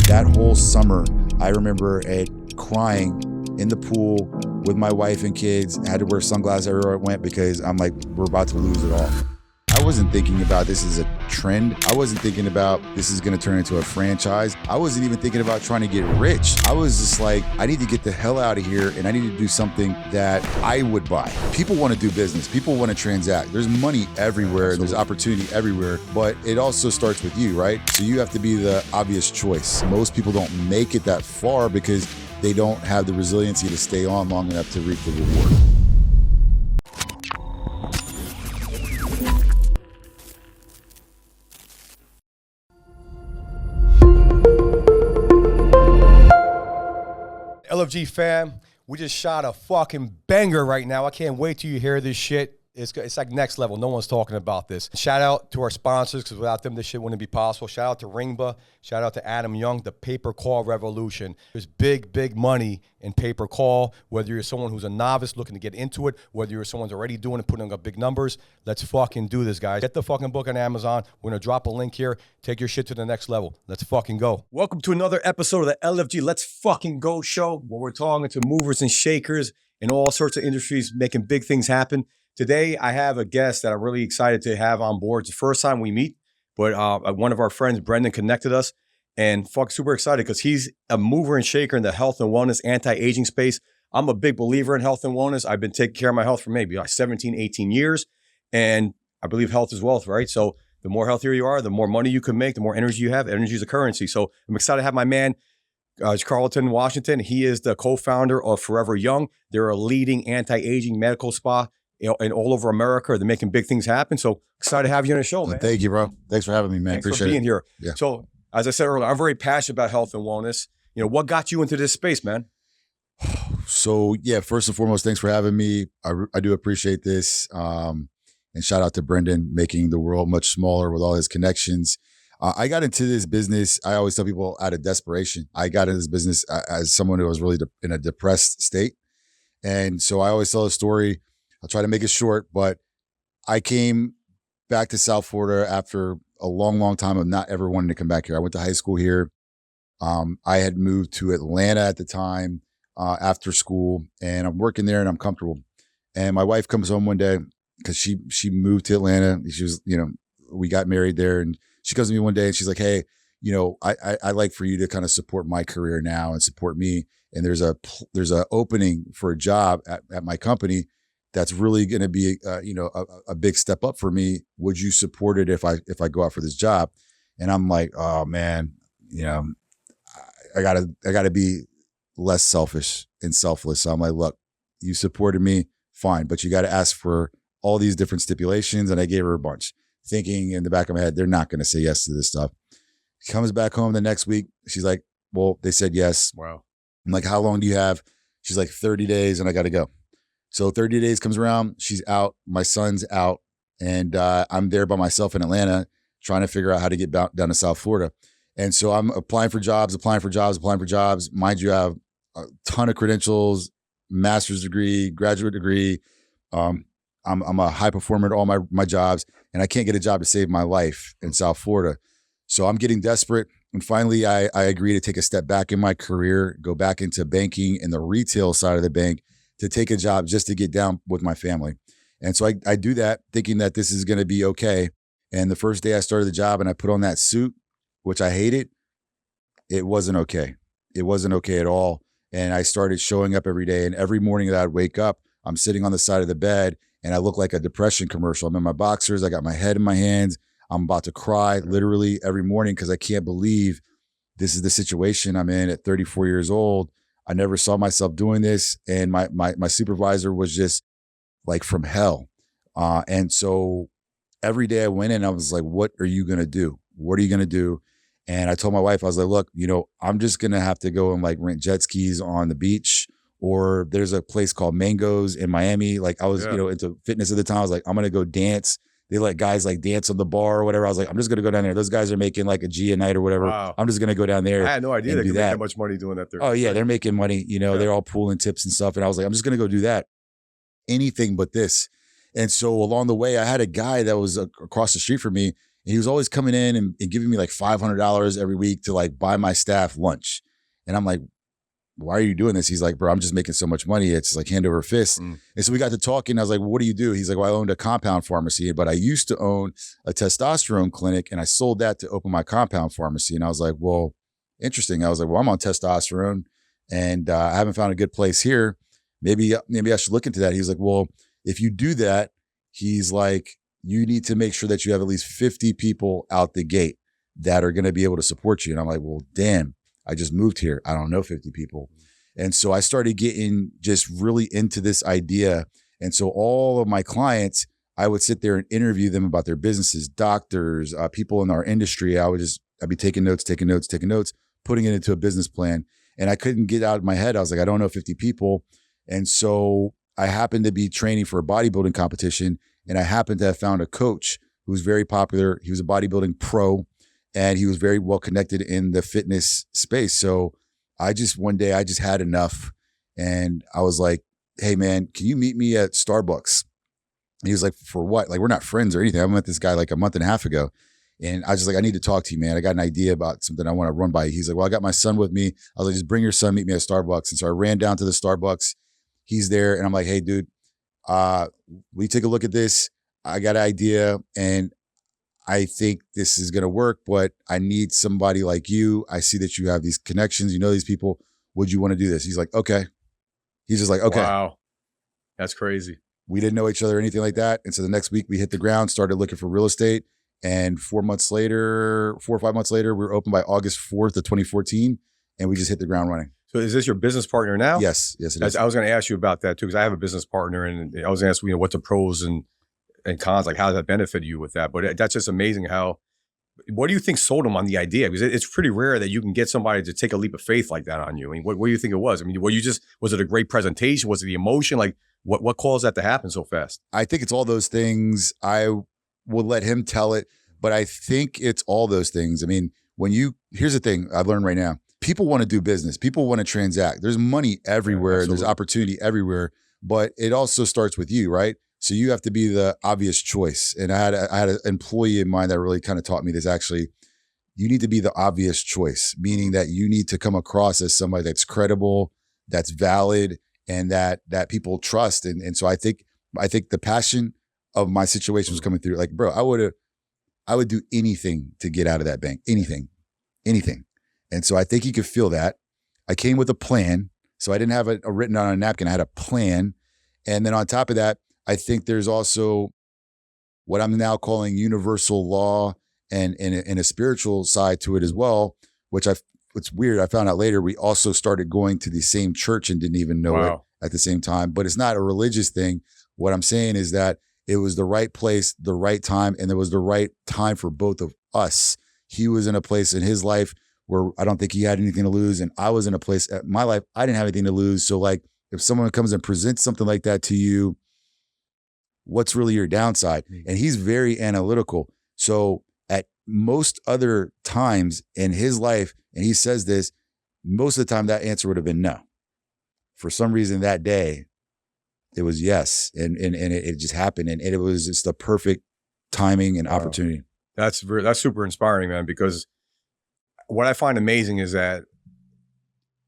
That whole summer, I remember crying in the pool with my wife and kids. I had to wear sunglasses everywhere I went because I'm like, we're about to lose it all. I wasn't thinking about this as a trend. I wasn't thinking about this is going to turn into a franchise. I wasn't even thinking about trying to get rich. I was just like, I need to get the hell out of here and I need to do something that I would buy. People want to do business. People want to transact. There's money everywhere. Absolutely. There's opportunity everywhere, but it also starts with you, right? So you have to be the obvious choice. Most people don't make it that far because they don't have the resiliency to stay on long enough to reap the reward. LFG fam, we just shot a fucking banger right now. I can't wait till you hear this shit. It's like next level. No one's talking about this. Shout out to our sponsors, because without them, this shit wouldn't be possible. Shout out to Ringba. Shout out to Adam Young, the paper call revolution. There's big, big money in paper call, whether you're someone who's a novice looking to get into it, whether you're someone who's already doing it, putting up big numbers. Let's fucking do this, guys. Get the fucking book on Amazon. We're going to drop a link here. Take your shit to the next level. Let's fucking go. Welcome to another episode of the LFG Let's Fucking Go show, where we're talking to movers and shakers in all sorts of industries, making big things happen. Today, I have a guest that I'm really excited to have on board. It's the first time we meet, but one of our friends, Brendan, connected us, and super excited because he's a mover and shaker in the health and wellness, anti-aging space. I'm a big believer in health and wellness. I've been taking care of my health for maybe like 17, 18 years, and I believe health is wealth, right? So the more healthier you are, the more money you can make, the more energy you have. Energy is a currency. So I'm excited to have my man, Carlton Washington. He is the co-founder of Forever Young. They're a leading anti-aging medical spa, and all over America. They're making big things happen. So excited to have you on the show, man. Thank you, bro. Thanks for having me, man. Thanks Appreciate for being here. Yeah. So as I said earlier, I'm very passionate about health and wellness. You know, what got you into this space, man? So yeah, first and foremost, thanks for having me. I do appreciate this. And shout out to Brendan, making the world much smaller with all his connections. I got into this business, I always tell people, out of desperation. I got into this business as someone who was really in a depressed state. And so I always tell a story. I'll try to make it short, but I came back to South Florida after a long, long time of not ever wanting to come back here. I went to high school here. I had moved to Atlanta at the time after school, and I'm working there and I'm comfortable. And my wife comes home one day because she moved to Atlanta. She was, we got married there, and she comes to me one day and she's like, "Hey, I like for you to kind of support my career now and support me. And there's a opening for a job at my company that's really going to be, a big step up for me. Would you support it if I go out for this job?" And I'm like, "Oh man, I gotta be less selfish and selfless." So I'm like, "Look, you supported me, fine, but you got to ask for all these different stipulations." And I gave her a bunch, thinking in the back of my head, they're not going to say yes to this stuff. She comes back home the next week. She's like, "Well, they said yes." Wow. I'm like, "How long do you have?" She's like, 30 days, and I got to go. So 30 days comes around, she's out, my son's out, and I'm there by myself in Atlanta trying to figure out how to get down to South Florida. And so I'm applying for jobs. Mind you, I have a ton of credentials, master's degree, graduate degree. I'm a high performer at all my jobs, and I can't get a job to save my life in South Florida. So I'm getting desperate. And finally, I agree to take a step back in my career, go back into banking and the retail side of the bank, to take a job just to get down with my family. And so I do that thinking that this is going to be okay. And the first day I started the job and I put on that suit, which I hated, it wasn't okay. It wasn't okay at all. And I started showing up every day. And every morning that I'd wake up, I'm sitting on the side of the bed and I look like a depression commercial. I'm in my boxers. I got my head in my hands. I'm about to cry literally every morning because I can't believe this is the situation I'm in at 34 years old. I never saw myself doing this. And my supervisor was just like from hell. And so every day I went in, I was like, "What are you going to do? What are you going to do?" And I told my wife, I was like, "Look, I'm just going to have to go and like rent jet skis on the beach, or there's a place called Mangoes in Miami." Like I was, into fitness at the time. I was like, "I'm going to go dance." They let guys like dance on the bar or whatever. I was like, "I'm just going to go down there. Those guys are making like a G a night or whatever. Wow. I'm just going to go down there." I had no idea they could make that much money doing that there. Oh yeah, they're making money. They're all pooling tips and stuff. And I was like, "I'm just going to go do that. Anything but this." And so along the way, I had a guy that was across the street from me, And he was always coming in and giving me like $500 every week to like buy my staff lunch. And I'm like, why are you doing this? He's like, bro, I'm just making so much money. It's like hand over fist. And so we got to talking. I was like, well, what do you do? He's like, well, I owned a compound pharmacy, but I used to own a testosterone clinic and I sold that to open my compound pharmacy. And I was like, well, interesting. I was like, well, I'm on testosterone and I haven't found a good place here. Maybe I should look into that. He's like, well, if you do that, he's like, you need to make sure that you have at least 50 people out the gate that are going to be able to support you. And I'm like, well, damn. I just moved here. I don't know 50 people. And so I started getting just really into this idea. And so all of my clients, I would sit there and interview them about their businesses, doctors, people in our industry. I'd be taking notes, putting it into a business plan. And I couldn't get out of my head. I was like, I don't know 50 people. And so I happened to be training for a bodybuilding competition. And I happened to have found a coach who was very popular. He was a bodybuilding pro. And he was very well connected in the fitness space. So one day I just had enough. And I was like, hey man, can you meet me at Starbucks? And he was like, for what? Like, we're not friends or anything. I met this guy like a month and a half ago. And I was just like, I need to talk to you, man. I got an idea about something I want to run by you. He's like, well, I got my son with me. I was like, just bring your son, meet me at Starbucks. And so I ran down to the Starbucks. He's there. And I'm like, hey dude, we take a look at this. I got an idea and I think this is going to work, but I need somebody like you. I see that you have these connections. You know these people. Would you want to do this? He's like, okay. He's just like, okay. Wow. That's crazy. We didn't know each other or anything like that. And so the next week we hit the ground, started looking for real estate. And 4 or 5 months later, we were open by August 4th of 2014. And we just hit the ground running. So is this your business partner now? Yes, it is. I was going to ask you about that too, because I have a business partner and I was asking, what the pros and cons, like how does that benefit you with that? But that's just amazing what do you think sold him on the idea? Because it's pretty rare that you can get somebody to take a leap of faith like that on you. I mean, what do you think it was? I mean, was it a great presentation? Was it the emotion? Like what caused that to happen so fast? I think it's all those things. I will let him tell it, but I think it's all those things. I mean, here's the thing I've learned right now. People want to do business. People want to transact. There's money everywhere. Yeah, there's opportunity everywhere, but it also starts with you, right? So you have to be the obvious choice. And I had an employee in mind that really kind of taught me this actually. You need to be the obvious choice, meaning that you need to come across as somebody that's credible, that's valid, and that people trust. And so I think the passion of my situation was coming through. Like, bro, I would do anything to get out of that bank. Anything. And so I think you could feel that. I came with a plan. So I didn't have it written on a napkin. I had a plan. And then on top of that, I think there's also what I'm now calling universal law and a spiritual side to it as well, which it's weird. I found out later we also started going to the same church and didn't even know it at the same time. But it's not a religious thing. What I'm saying is that it was the right place, the right time, and there was the right time for both of us. He was in a place in his life where I don't think he had anything to lose. And I was in a place at my life, I didn't have anything to lose. So like if someone comes and presents something like that to you, what's really your downside? And he's very analytical. So at most other times in his life, and he says this, most of the time that answer would have been no. For some reason that day, it was yes. And it just happened. And it was just the perfect timing and opportunity. That's super inspiring, man, because what I find amazing is that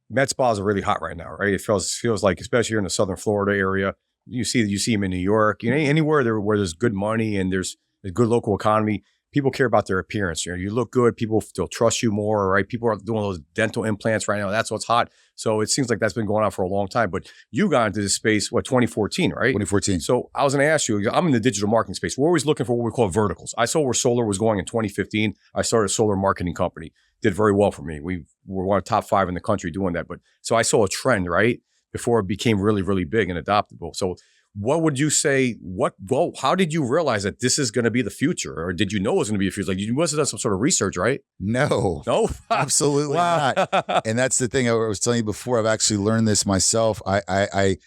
med spas are really hot right now, right? It feels like, especially here in the Southern Florida area, you see them in New York, anywhere where there's good money and there's a good local economy. People care about their appearance. You look good. People still trust you more, right? People are doing those dental implants right now. That's what's hot. So it seems like that's been going on for a long time. But you got into this space, 2014, right? 2014. So I was going to ask you, I'm in the digital marketing space. We're always looking for what we call verticals. I saw where solar was going in 2015. I started a solar marketing company. Did very well for me. We were one of the top 5 in the country doing that. But so I saw a trend, right? Before it became really, really big and adoptable. So what would you say, how did you realize that this is going to be the future? Or did you know it was going to be the future? Like you must have done some sort of research, right? No, absolutely not. And that's the thing I was telling you before. I've actually learned this myself. I'm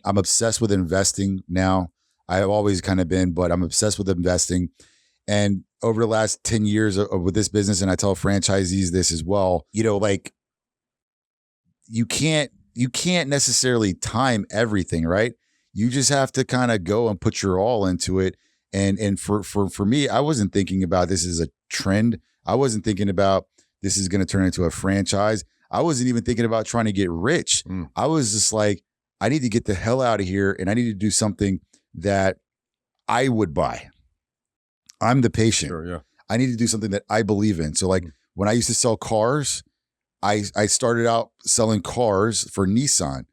obsessed with investing now. I've always kind of been, but I'm obsessed with investing. And over the last 10 years with this business, and I tell franchisees this as well, like you can't necessarily time everything, right? You just have to kind of go and put your all into it. And for me, I wasn't thinking about this as a trend. I wasn't thinking about this is going to turn into a franchise. I wasn't even thinking about trying to get rich. I was just like, I need to get the hell out of here, and I need to do something that I would buy. I'm the patient. Sure, yeah. I need to do something that I believe in. So like when I used to sell cars, I started out selling cars for Nissan.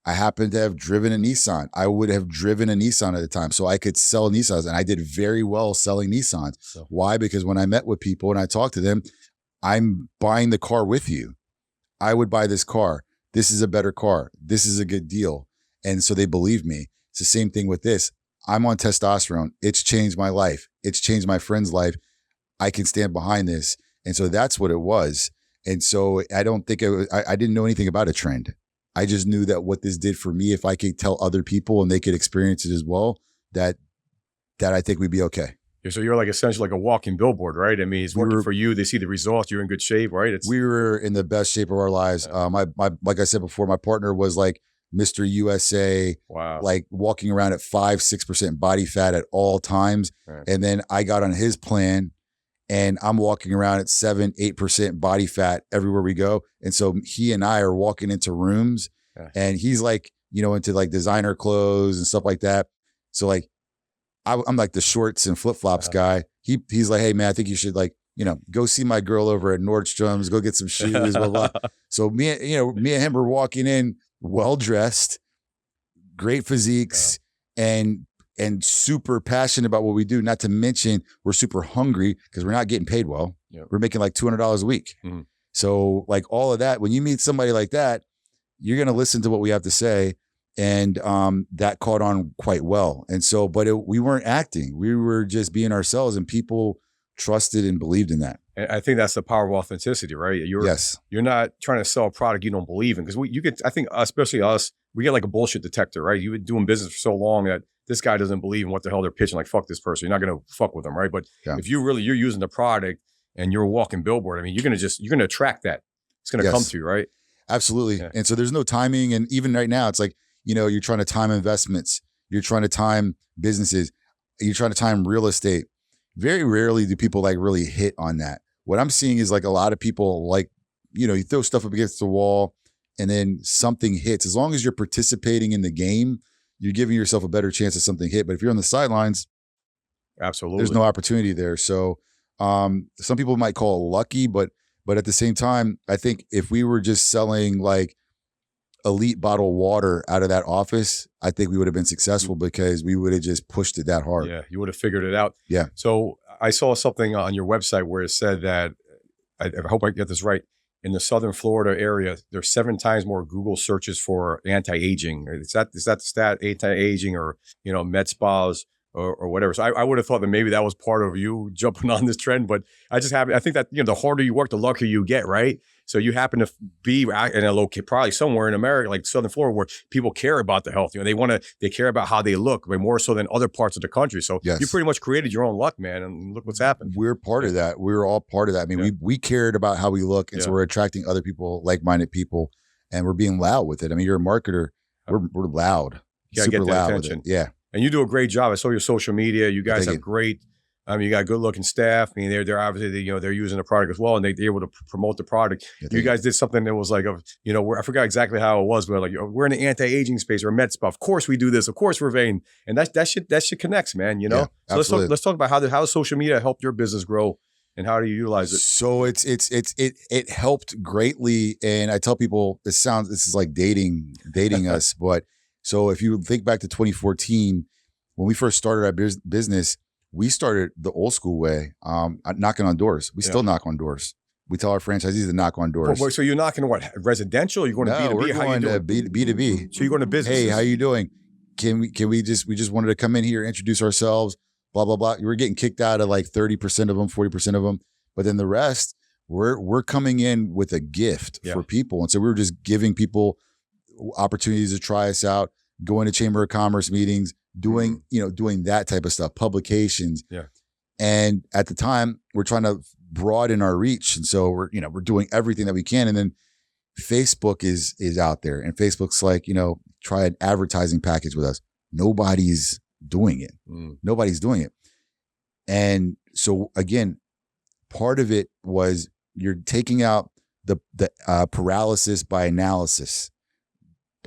I happened to have driven a Nissan. I would have driven a Nissan at the time, so I could sell Nissans, and I did very well selling Nissans. So. Why? Because when I met with people and I talked to them, I'm buying the car with you. I would buy this car. This is a better car. This is a good deal. And so they believe me. It's the same thing with this. I'm on testosterone. It's changed my life. It's changed my friend's life. I can stand behind this. And so that's what it was. And so I don't think I didn't know anything about a trend. I just knew that what this did for me, if I could tell other people and they could experience it as well, that I think we'd be okay. Yeah, so you're like essentially like a walking billboard, right? I mean, it's working for you. They see the results. You're in good shape, right? We were in the best shape of our lives. My like I said before, my partner was like Mr. USA, wow, like walking around at 5-6% body fat at all times. Right. And then I got on his plan, and I'm walking around at 7-8% body fat everywhere we go. And so he and I are walking into rooms, and he's like, into like designer clothes and stuff like that. So like, I'm like the shorts and flip-flops guy. He's like, hey man, I think you should like, go see my girl over at Nordstrom's, go get some shoes, blah, blah. So me and him were walking in well-dressed, great physiques, and super passionate about what we do. Not to mention we're super hungry because we're not getting paid well. Yep. We're making like $200 a week. Mm-hmm. So like all of that, when you meet somebody like that, you're going to listen to what we have to say. And that caught on quite well. And so, but we weren't acting. We were just being ourselves, and people trusted and believed in that. And I think that's the power of authenticity, right? You're not trying to sell a product you don't believe in. Because I think especially us, we get like a bullshit detector, right? You've been doing business for so long that this guy doesn't believe in what the hell they're pitching. Like, fuck this person. You're not going to fuck with them, right? But if you're using the product and you're a walking billboard, I mean, you're going to attract that. It's going to come to you, right? Absolutely. Yeah. And so there's no timing. And even right now, it's like, you're trying to time investments. You're trying to time businesses. You're trying to time real estate. Very rarely do people like really hit on that. What I'm seeing is like a lot of people like, you throw stuff up against the wall and then something hits. As long as you're participating in the game, you're giving yourself a better chance of something hit. But if you're on the sidelines, absolutely, there's no opportunity there. So some people might call it lucky, but at the same time, I think if we were just selling like elite bottled water out of that office, I think we would have been successful because we would have just pushed it that hard. Yeah, you would have figured it out. Yeah. So I saw something on your website where it said that, I hope I get this right, in the Southern Florida area, there's 7 times more Google searches for anti-aging. Is that the stat, anti-aging or, med spas or whatever? So I would have thought that maybe that was part of you jumping on this trend, but I think that, the harder you work, the luckier you get, right? So you happen to be in a location, probably somewhere in America, like Southern Florida, where people care about the health. They care about how they look, but more so than other parts of the country. So you pretty much created your own luck, man. And look what's happened. We're part of that. We're all part of that. I mean, we cared about how we look. And so we're attracting other people, like-minded people, and we're being loud with it. I mean, you're a marketer. We're loud. You gotta get that attention. Yeah. And you do a great job. I saw your social media. You guys have great, you got good looking staff. I mean, they're obviously, they're using the product as well, and they're able to promote the product. You guys did something that was like, I forgot exactly how it was, but like, we're in the anti-aging space or a med spa. Of course we do this. Of course we're vain. And that shit connects, man, Yeah, so let's talk about how social media helped your business grow and how do you utilize it? So it helped greatly. And I tell people this is like dating us. But so if you think back to 2014, when we first started our business, we started the old school way, knocking on doors. We still knock on doors. We tell our franchisees to knock on doors. So you're knocking what, residential? You're going to B2B? We're going to B2B. So you're going to business. Hey, how you doing? We just wanted to come in here, introduce ourselves, blah, blah, blah. We're getting kicked out of like 30% of them, 40% of them. But then the rest, we're coming in with a gift for people. And so we were just giving people opportunities to try us out, going to Chamber of Commerce meetings, doing that type of stuff, publications. Yeah. And at the time, we're trying to broaden our reach. And so we're doing everything that we can. And then Facebook is out there, and Facebook's like, try an advertising package with us. Nobody's doing it. Nobody's doing it. And so again, part of it was you're taking out the paralysis by analysis.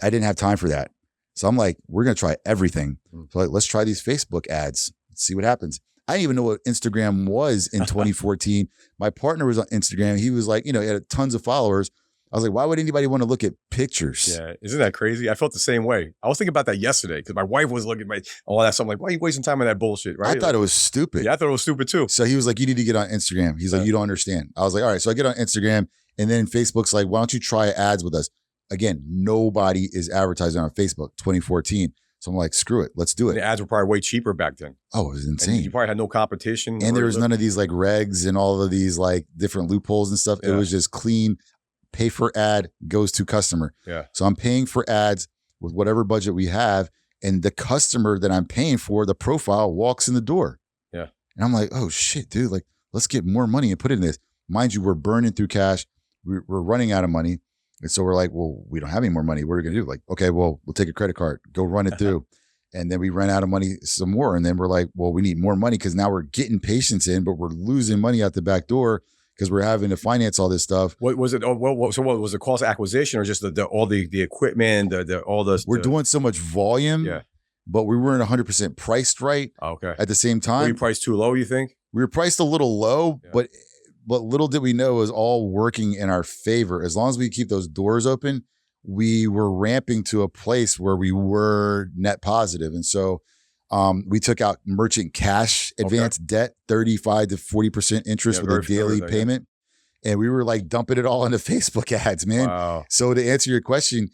I didn't have time for that. So I'm like, we're going to try everything. So like, let's try these Facebook ads. Let's see what happens. I didn't even know what Instagram was in 2014. My partner was on Instagram. He was like, he had tons of followers. I was like, why would anybody want to look at pictures? Yeah, isn't that crazy? I felt the same way. I was thinking about that yesterday because my wife was looking at all that stuff. I'm like, why are you wasting time on that bullshit? Right? I thought it was stupid. Yeah, I thought it was stupid too. So he was like, you need to get on Instagram. He's like, you don't understand. I was like, all right. So I get on Instagram, and then Facebook's like, why don't you try ads with us? Again, nobody is advertising on Facebook, 2014. So I'm like, screw it. Let's do it. The ads were probably way cheaper back then. Oh, it was insane. And you probably had no competition. And there was none of these like regs and all of these like different loopholes and stuff. Yeah. It was just clean. Pay for ad goes to customer. Yeah. So I'm paying for ads with whatever budget we have. And the customer that I'm paying for, the profile walks in the door. Yeah. And I'm like, oh shit, dude, like, let's get more money and put it in this. Mind you, we're burning through cash. We're running out of money. And so we're like, well, we don't have any more money. What are we going to do? Like, okay, well, we'll take a credit card, go run it through. And then we ran out of money some more. And then we're like, well, we need more money because now we're getting patients in, but we're losing money out the back door because we're having to finance all this stuff. What was it? So what was the cost of acquisition, or just all the equipment, We're doing so much volume, but we weren't 100% priced right. Okay. At the same time. Were you priced too low, you think? We were priced a little low, but little did we know it was all working in our favor. As long as we keep those doors open, we were ramping to a place where we were net positive. And so we took out merchant cash advance debt, 35 to 40% interest with a daily payment. And we were like dumping it all into Facebook ads, man. Wow. So to answer your question,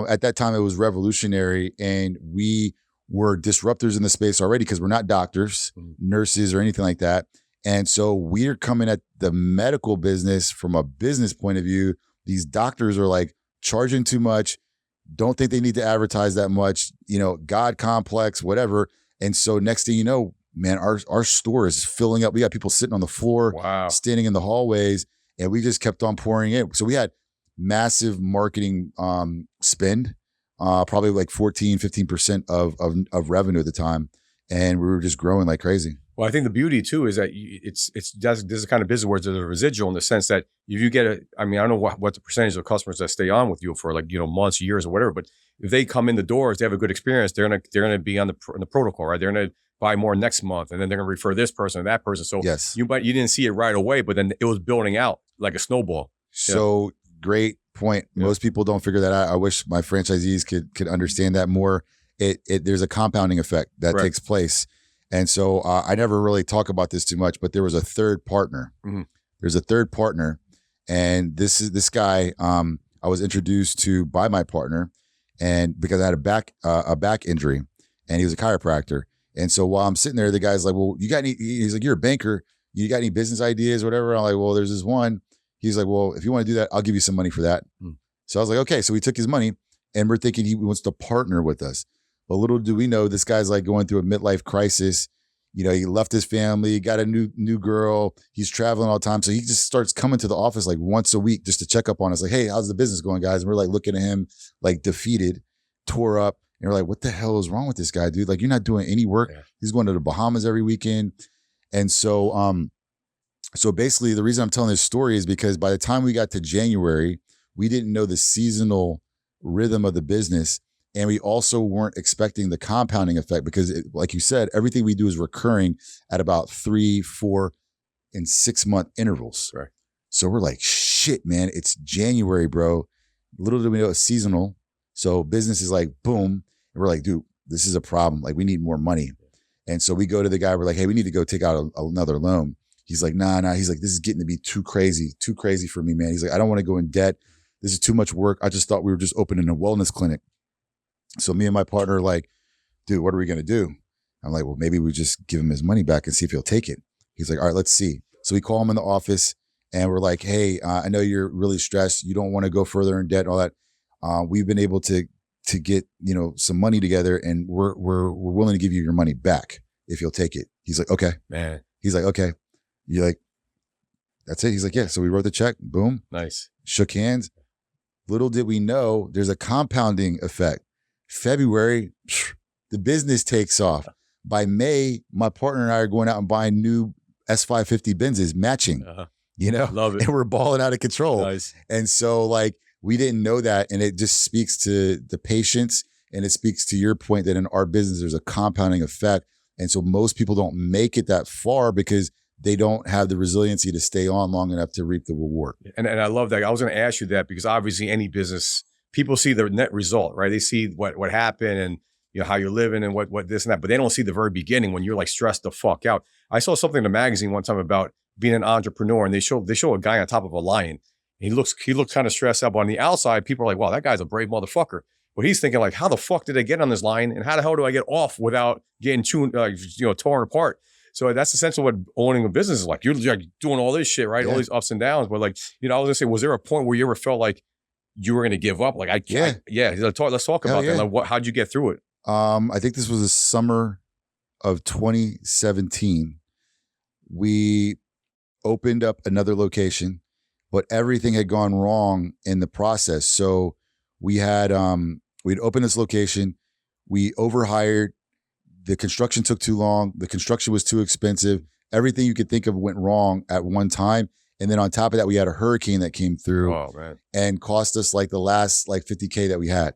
at that time it was revolutionary, and we were disruptors in the space already because we're not doctors, nurses, or anything like that. And so we're coming at the medical business from a business point of view. These doctors are like charging too much, don't think they need to advertise that much, God complex, whatever. And so next thing you know, man, our store is filling up. We got people sitting on the floor, standing in the hallways, and we just kept on pouring in. So we had massive marketing spend, probably like 14, 15% of revenue at the time. And we were just growing like crazy. Well, I think the beauty too is that this is the kind of business where there's a residual, in the sense that if you get I don't know what the percentage of customers that stay on with you for like, months, years, or whatever, but if they come in the doors, they have a good experience, they're gonna be on the protocol, right? They're gonna buy more next month, and then they're gonna refer this person or that person. So you didn't see it right away, but then it was building out like a snowball. So great point. Most people don't figure that out. I wish my franchisees could understand that more. There's a compounding effect that takes place. And so I never really talk about this too much, but there was a third partner. There's a third partner. And this guy I was introduced to by my partner, and because I had a back injury, and he was a chiropractor. And so while I'm sitting there, the guy's like, well, he's like, you're a banker. You got any business ideas, whatever? I'm like, well, there's this one. He's like, well, if you want to do that, I'll give you some money for that. So I was like, okay. So we took his money, and we're thinking he wants to partner with us. But little do we know, this guy's like going through a midlife crisis. He left his family, got a new girl. He's traveling all the time. So he just starts coming to the office like once a week just to check up on us. Like, hey, how's the business going, guys? And we're like looking at him like defeated, tore up. And we're like, what the hell is wrong with this guy, dude? Like, you're not doing any work. He's going to the Bahamas every weekend. And so, so basically the reason I'm telling this story is because by the time we got to January, we didn't know the seasonal rhythm of the business. And we also weren't expecting the compounding effect because, like you said, everything we do is recurring at about 3, 4, and 6 month intervals. Right. So we're like, shit, man, it's January, bro. Little did we know it's seasonal. So business is like, boom. And we're like, dude, this is a problem. Like, we need more money. And so we go to the guy. We're like, hey, we need to go take out another loan. He's like, nah. He's like, this is getting to be too crazy for me, man. He's like, I don't want to go in debt. This is too much work. I just thought we were just opening a wellness clinic. So me and my partner are like, dude, what are we going to do? I'm like, well, maybe we just give him his money back and see if he'll take it. He's like, all right, let's see. So we call him in the office, and we're like, hey, I know you're really stressed. You don't want to go further in debt and all that. We've been able to get, some money together, and we're willing to give you your money back if you'll take it. He's like, okay, man. He's like, okay. You're like, that's it. He's like, yeah. So we wrote the check. Boom. Nice. Shook hands. Little did we know there's a compounding effect. February, the business takes off. By May, my partner and I are going out and buying new S550 Benzes, matching, you know, Love it. and we're balling out of control. Nice. And so like, we didn't know that. And it just speaks to the patience, and it speaks to your point that in our business, there's a compounding effect. And so most people don't make it that far because they don't have the resiliency to stay on long enough to reap the reward. And I love that. I was going to ask you that because obviously any business, people see the net result, right? They see what happened and you know how you're living and what this and that, but they don't see the very beginning when you're like stressed the fuck out. I saw something in the magazine one time about being an entrepreneur, and they show a guy on top of a lion. He looks kind of stressed out, but on the outside, people are like, wow, that guy's a brave motherfucker. But he's thinking like, how the fuck did I get on this line? And how the hell do I get off without getting torn apart? So that's essentially what owning a business is like. You're like doing all this shit, right? Yeah. All these ups and downs. But like, you know, I was gonna say, was there a point where you ever felt like you were gonna give up? Like, let's talk about that. Like, how'd you get through it? I think this was the summer of 2017. We opened up another location, but everything had gone wrong in the process. So we had we'd opened this location, we overhired, the construction took too long, the construction was too expensive, everything you could think of went wrong at one time. And then on top of that, we had a hurricane that came through and cost us like the last like 50K that we had,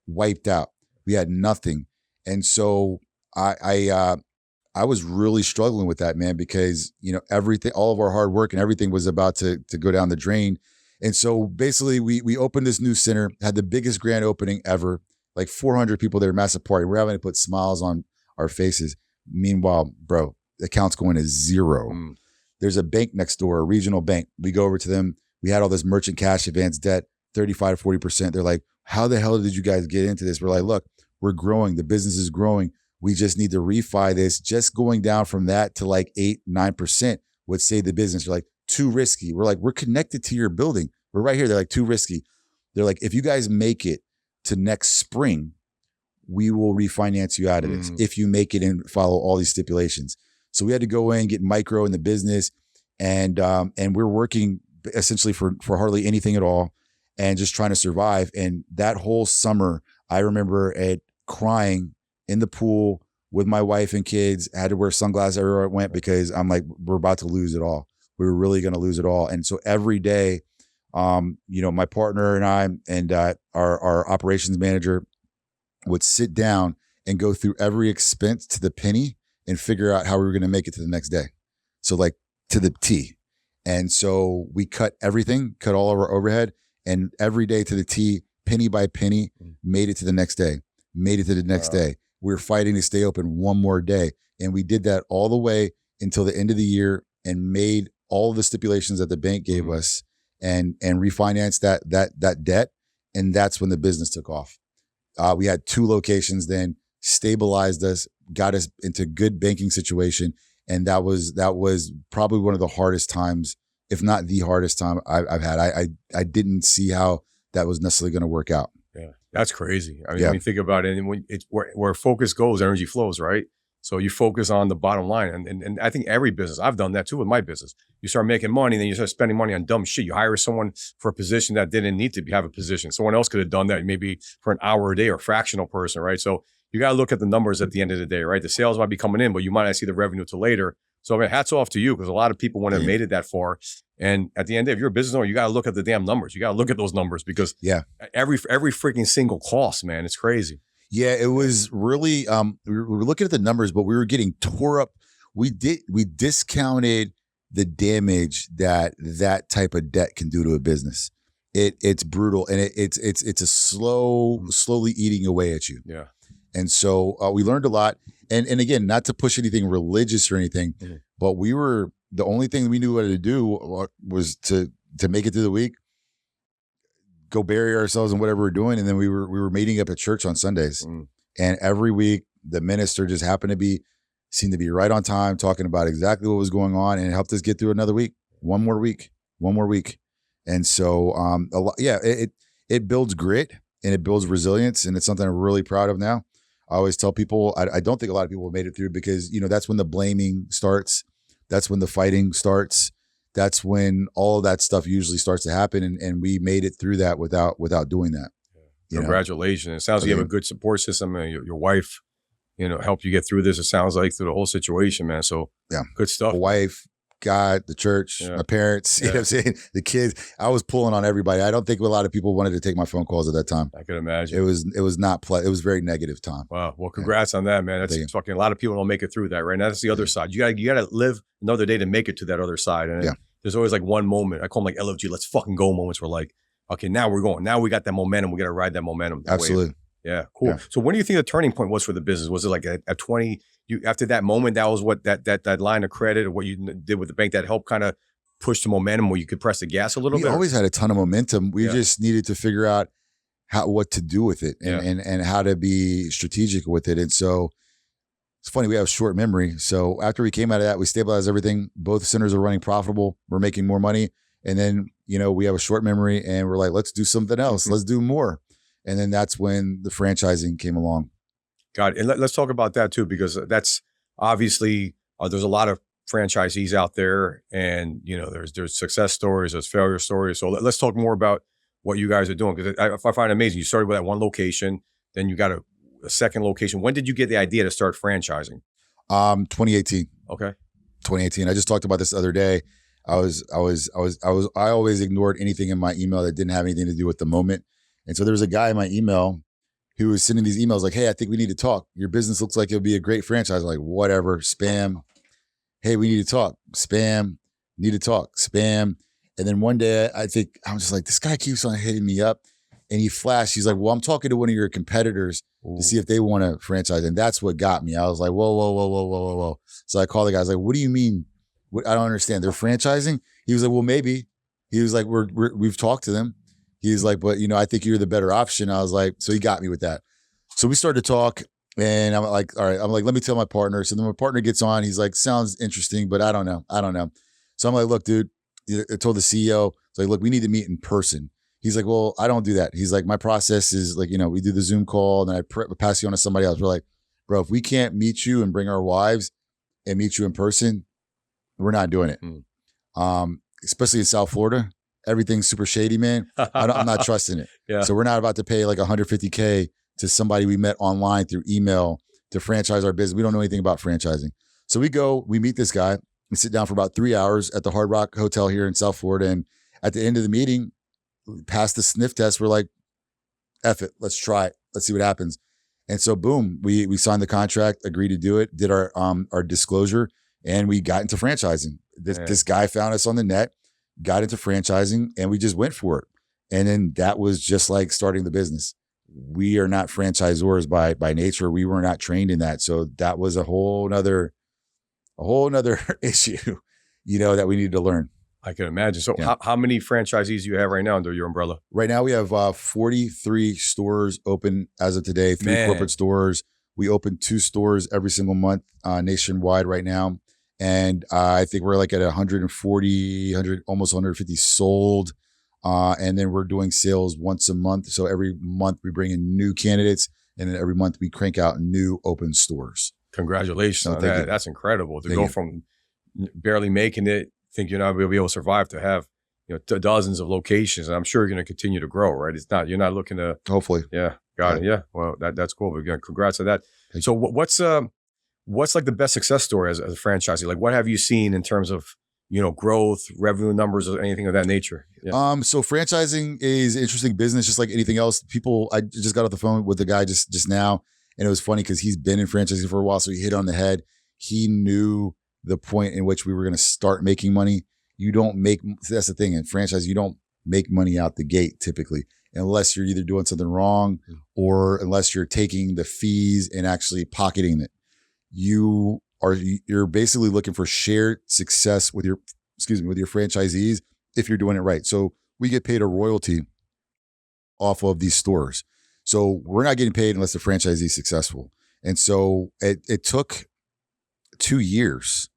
wiped out. We had nothing. And so I was really struggling with that, man, because, you know, everything, all of our hard work and everything was about to go down the drain. And so basically we opened this new center, had the biggest grand opening ever, like 400 people there, massive party. We're having to put smiles on our faces. Meanwhile, bro, the account's going to zero. There's a bank next door, a regional bank. We go over to them. We had all this merchant cash advance debt, 35 to 40%. They're like, how the hell did you guys get into this? We're like, look, we're growing. The business is growing. We just need to refi this. Just going down from that to like 8-9% would save the business. You're like, too risky. We're like, we're connected to your building. We're right here. They're like, too risky. They're like, if you guys make it to next spring, we will refinance you out of this if you make it and follow all these stipulations. So we had to go in, get micro in the business, and we're working essentially for hardly anything at all and just trying to survive. And that whole summer, I remember crying in the pool with my wife and kids. I had to wear sunglasses everywhere I went because I'm like, we're about to lose it all. We were really going to lose it all. And so every day, you know, my partner and I and our operations manager would sit down and go through every expense to the penny and figure out how we were going to make it to the next day. So like to the T. And so we cut everything, cut all of our overhead, and every day to the T, penny by penny, made it to the next day, made it to the next day. We were fighting to stay open one more day. And we did that all the way until the end of the year and made all of the stipulations that the bank gave us and refinanced that debt. And that's when the business took off. We had 2 locations then, stabilized us, got us into good banking situation. And that was probably one of the hardest times, if not the hardest time I've had. I didn't see how that was necessarily going to work out. Yeah, that's crazy. I mean, when you think about it, and when it's where focus goes, energy flows, right? So you focus on the bottom line. And I think every business, I've done that too with my business. You start making money, then you start spending money on dumb shit. You hire someone for a position that didn't need to have a position. Someone else could have done that maybe for an hour a day or a fractional person, right? So you got to look at the numbers at the end of the day, right? The sales might be coming in, but you might not see the revenue till later. So I mean, hats off to you, because a lot of people wouldn't have made it that far. And at the end of the day, if you're a business owner, you got to look at the damn numbers. You got to look at those numbers because every freaking single cost, man, it's crazy. Yeah, it was really, we were looking at the numbers, but we were getting tore up. We discounted the damage that type of debt can do to a business. It's brutal, and it's a slowly eating away at you. Yeah. And so we learned a lot. And again, not to push anything religious or anything, but the only thing we knew what to do was to make it through the week, go bury ourselves in whatever we're doing. And then we were meeting up at church on Sundays. And every week the minister just seemed to be right on time, talking about exactly what was going on, and it helped us get through another week, one more week. And so, it builds grit and it builds resilience, and it's something I'm really proud of now. I always tell people, I don't think a lot of people have made it through, because, you know, that's when the blaming starts. That's when the fighting starts. That's when all of that stuff usually starts to happen. And we made it through that without doing that. Congratulations. It sounds like you have a good support system. Your wife, helped you get through this. It sounds like through the whole situation, man. So Yeah. good stuff. My wife, God, the church, my parents, you know what I'm saying? The kids. I was pulling on everybody. I don't think a lot of people wanted to take my phone calls at that time. I can imagine. It was not it was a very negative time. Wow. Well, congrats on that, man. That's fucking, a lot of people don't make it through that, right? Now that's the other side. You gotta live another day to make it to that other side. And there's always like one moment. I call them like LFG, let's fucking go moments where like, okay, now we're going. Now we got that momentum. We got to ride that momentum. Absolutely. Yeah, cool. Yeah. So when do you think the turning point was for the business? Was it like at 20, after that moment, that was what that line of credit or what you did with the bank that helped kind of push the momentum where you could press the gas a little bit? We always had a ton of momentum. We just needed to figure out what to do with it and how to be strategic with it. And so it's funny, we have short memory. So after we came out of that, we stabilized everything. Both centers are running profitable. We're making more money. And then, we have a short memory and we're like, let's do something else. Let's do more. And then that's when the franchising came along. Got it. And let's talk about that too, because that's obviously, there's a lot of franchisees out there and, there's success stories, there's failure stories. So let's talk more about what you guys are doing. Because I find it amazing. You started with that one location, then you got a second location. When did you get the idea to start franchising? 2018. Okay. 2018. I just talked about this the other day. I always ignored anything in my email that didn't have anything to do with the moment. And so there was a guy in my email who was sending these emails like, hey, I think we need to talk. Your business looks like it'll be a great franchise. I'm like, whatever, spam. Hey, we need to talk. Spam, need to talk. Spam. And then one day I think I'm just like, this guy keeps on hitting me up. And he flashed. He's like, well, I'm talking to one of your competitors to see if they want to franchise. And that's what got me. I was like, whoa. So I called the guy. I was like, what do you mean? I don't understand. They're franchising? He was like, well, maybe. He was like, we've talked to them. He's like, but I think you're the better option. I was like, so he got me with that. So we started to talk and I'm like, all right, I'm like, let me tell my partner. So then my partner gets on. He's like, sounds interesting, but I don't know. So I'm like, look, dude, I told the CEO, it's like, look, we need to meet in person. He's like, well, I don't do that. He's like, my process is like, we do the Zoom call and then I pass you on to somebody else. We're like, bro, if we can't meet you and bring our wives and meet you in person, we're not doing it. Especially in South Florida. Everything's super shady, man. I'm not trusting it. Yeah. So we're not about to pay like $150K to somebody we met online through email to franchise our business. We don't know anything about franchising. So we meet this guy. We sit down for about 3 hours at the Hard Rock Hotel here in South Florida. And at the end of the meeting, past the sniff test, we're like, F it, let's try it. Let's see what happens. And so boom, we signed the contract, agreed to do it, did our disclosure, and we got into franchising. This guy found us on the net, got into franchising, and we just went for it. And then that was just like starting the business. We are not franchisors by nature. We were not trained in that. So that was a whole nother issue, that we needed to learn. I can imagine. So how many franchisees do you have right now under your umbrella? Right now we have 43 stores open as of today, 3 corporate stores. We open 2 stores every single month nationwide right now. And I think we're like at 140, almost 150 sold. And then we're doing sales once a month. So every month we bring in new candidates and then every month we crank out new open stores. Congratulations on that. That's incredible to go from barely making it, think you're not going to be able to survive, to have dozens of locations. And I'm sure you're going to continue to grow, right? You're not looking to hopefully. Yeah, got it. Yeah, well, that's cool. But again, congrats on that. So what's like the best success story as a franchisee? Like what have you seen in terms of growth, revenue numbers, or anything of that nature? Yeah. So franchising is an interesting business, just like anything else. I just got off the phone with the guy just now, and it was funny because he's been in franchising for a while, so he hit on the head. He knew the point in which we were going to start making money. That's the thing in franchise, you don't make money out the gate typically, unless you're either doing something wrong or unless you're taking the fees and actually pocketing it. You're basically looking for shared success with your franchisees if you're doing it right. So we get paid a royalty off of these stores. So we're not getting paid unless the franchisee is successful. And so it took 2 years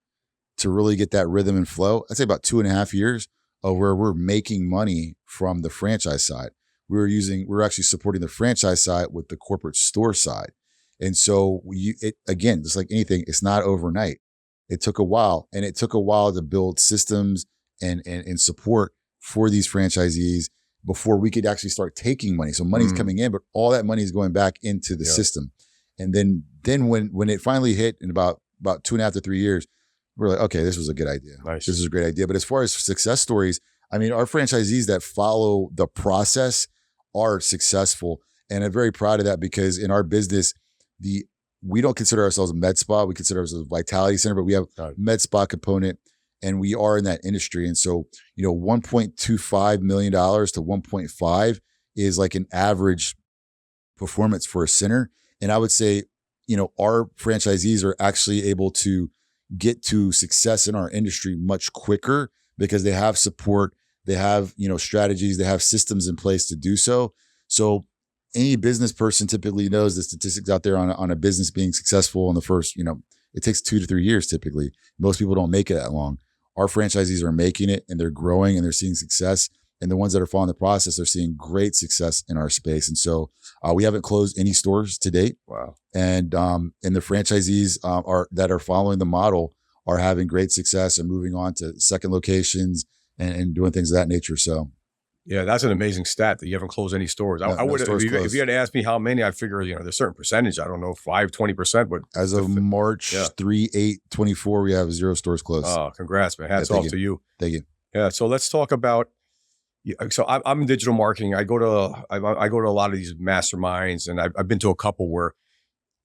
to really get that rhythm and flow. I'd say about 2.5 years of where we're making money from the franchise side. We're actually supporting the franchise side with the corporate store side. And so again, just like anything, it's not overnight. It took a while, and it took a while to build systems and support for these franchisees before we could actually start taking money. So money's coming in, but all that money is going back into the system. And then when it finally hit in about 2.5 to 3 years, we're like, okay, this was a good idea. Nice. This is a great idea. But as far as success stories, I mean, our franchisees that follow the process are successful. And I'm very proud of that because in our business, we don't consider ourselves a med spa. We consider ourselves a vitality center, but we have a med spa component and we are in that industry. And so, $1.25 million to 1.5 is like an average performance for a center. And I would say, our franchisees are actually able to get to success in our industry much quicker because they have support, they have, strategies, they have systems in place to do so. So any business person typically knows the statistics out there on a business being successful in the first, it takes 2 to 3 years typically. Most people don't make it that long. Our franchisees are making it and they're growing and they're seeing success. And the ones that are following the process are seeing great success in our space. And so we haven't closed any stores to date. Wow. And the franchisees that are following the model are having great success and moving on to second locations and doing things of that nature. So. Yeah, that's an amazing stat that you haven't closed any stores. I would if you had asked me how many, I figure, there's a certain percentage. I don't know, 5-20%, but as of March 3/8/24, we have 0 stores closed. Oh, congrats, man. Hats off to you. Thank you. Yeah. So let's talk about, so I'm in digital marketing. I go to a lot of these masterminds and I've been to a couple where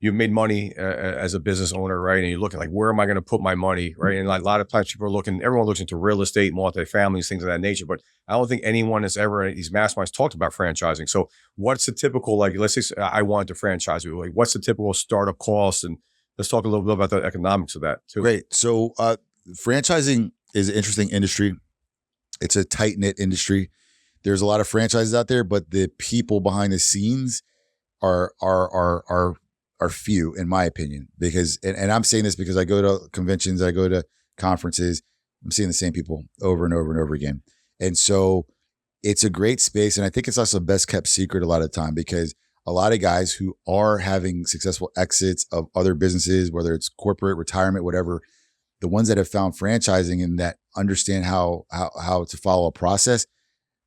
you've made money as a business owner, right? And you're looking like, where am I going to put my money, right? And like a lot of times everyone looks into real estate, multifamilies, things of that nature. But I don't think anyone has ever in these masterminds talked about franchising. So what's the typical, like, let's say I wanted to franchise you, like, what's the typical startup cost? And let's talk a little bit about the economics of that too. Great. So franchising is an interesting industry. It's a tight-knit industry. There's a lot of franchises out there, but the people behind the scenes are few, in my opinion, because, and I'm saying this because I go to conventions, I go to conferences, I'm seeing the same people over and over and over again. And so it's a great space. And I think it's also the best kept secret a lot of the time because a lot of guys who are having successful exits of other businesses, whether it's corporate, retirement, whatever, the ones that have found franchising and that understand how to follow a process,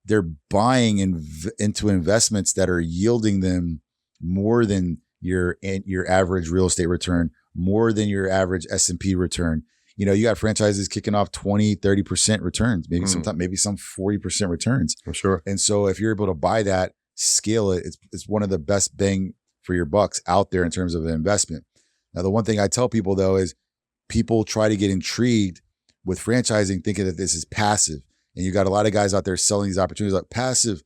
they're buying into investments that are yielding them more than your average real estate return, more than your average S&P return. You got franchises kicking off 20-30% returns, maybe some 40% returns. For sure. And so if you're able to buy that, scale it, it's one of the best bang for your bucks out there in terms of an investment. Now, the one thing I tell people though is people try to get intrigued with franchising thinking that this is passive. And you got a lot of guys out there selling these opportunities like passive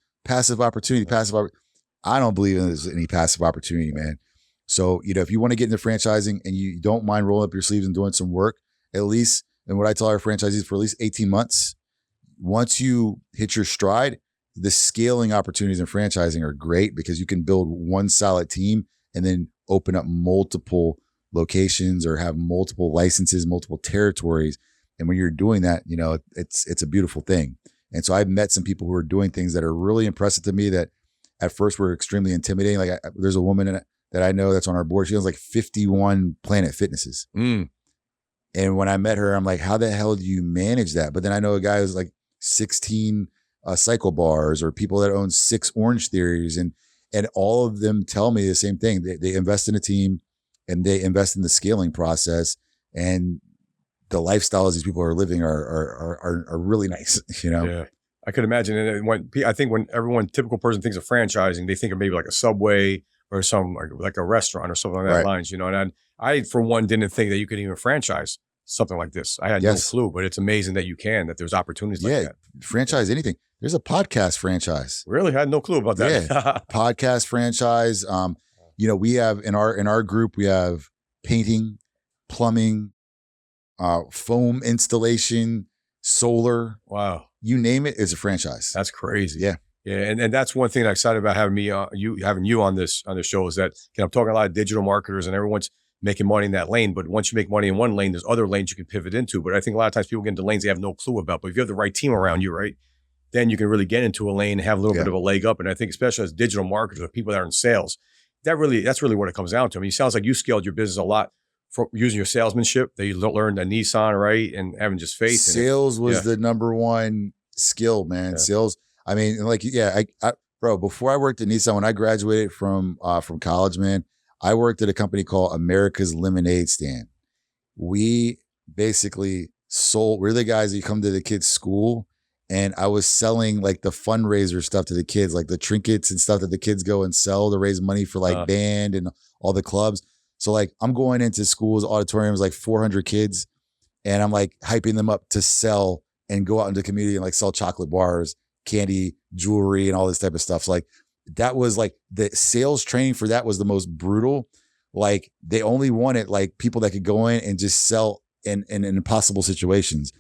opportunity. I don't believe in there's any passive opportunity, man. So, if you want to get into franchising and you don't mind rolling up your sleeves and doing some work, at least, and what I tell our franchisees, for at least 18 months, once you hit your stride, the scaling opportunities in franchising are great because you can build one solid team and then open up multiple locations or have multiple licenses, multiple territories. And when you're doing that, it's a beautiful thing. And so I've met some people who are doing things that are really impressive to me that at first were extremely intimidating. Like there's a woman that I know that's on our board. She owns like 51 Planet Fitnesses. And when I met her, I'm like, how the hell do you manage that? But then I know a guy who's like 16 cycle bars or people that own 6 Orange Theories. And all of them tell me the same thing. They invest in a team and they invest in the scaling process. And the lifestyles these people are living are really nice, Yeah. I could imagine. And when everyone, typical person thinks of franchising, they think of maybe like a Subway or some like a restaurant or something along that lines, And I, for one, didn't think that you could even franchise something like this. I had no clue, but it's amazing that that there's opportunities like that. Franchise anything. There's a podcast franchise. Really? I had no clue about that. Yeah. Podcast franchise. We have in our group, we have painting, plumbing, foam installation, solar. Wow. You name it, it's a franchise. That's crazy. Yeah. Yeah. And that's one thing I'm excited about having you on this show is that I'm talking to a lot of digital marketers and everyone's making money in that lane. But once you make money in one lane, there's other lanes you can pivot into. But I think a lot of times people get into lanes they have no clue about. But if you have the right team around you, right, then you can really get into a lane and have a little bit of a leg up. And I think especially as digital marketers or people that are in sales, that's really what it comes down to. I mean, it sounds like you scaled your business a lot for using your salesmanship that you learned at Nissan, right? And having just faith. Sales was the number one skill, man. Sales. I mean, like, bro, before I worked at Nissan, when I graduated from college, man, I worked at a company called America's Lemonade Stand. We basically we're the guys that come to the kids' school, and I was selling like the fundraiser stuff to the kids, like the trinkets and stuff that the kids go and sell to raise money for like band and all the clubs. So like I'm going into schools, auditoriums, like 400 kids, and I'm like hyping them up to sell and go out into the community and like sell chocolate bars, candy, jewelry, and all this type of stuff. So like that was like the sales training for that was the most brutal. Like they only wanted like people that could go in and just sell in impossible situations.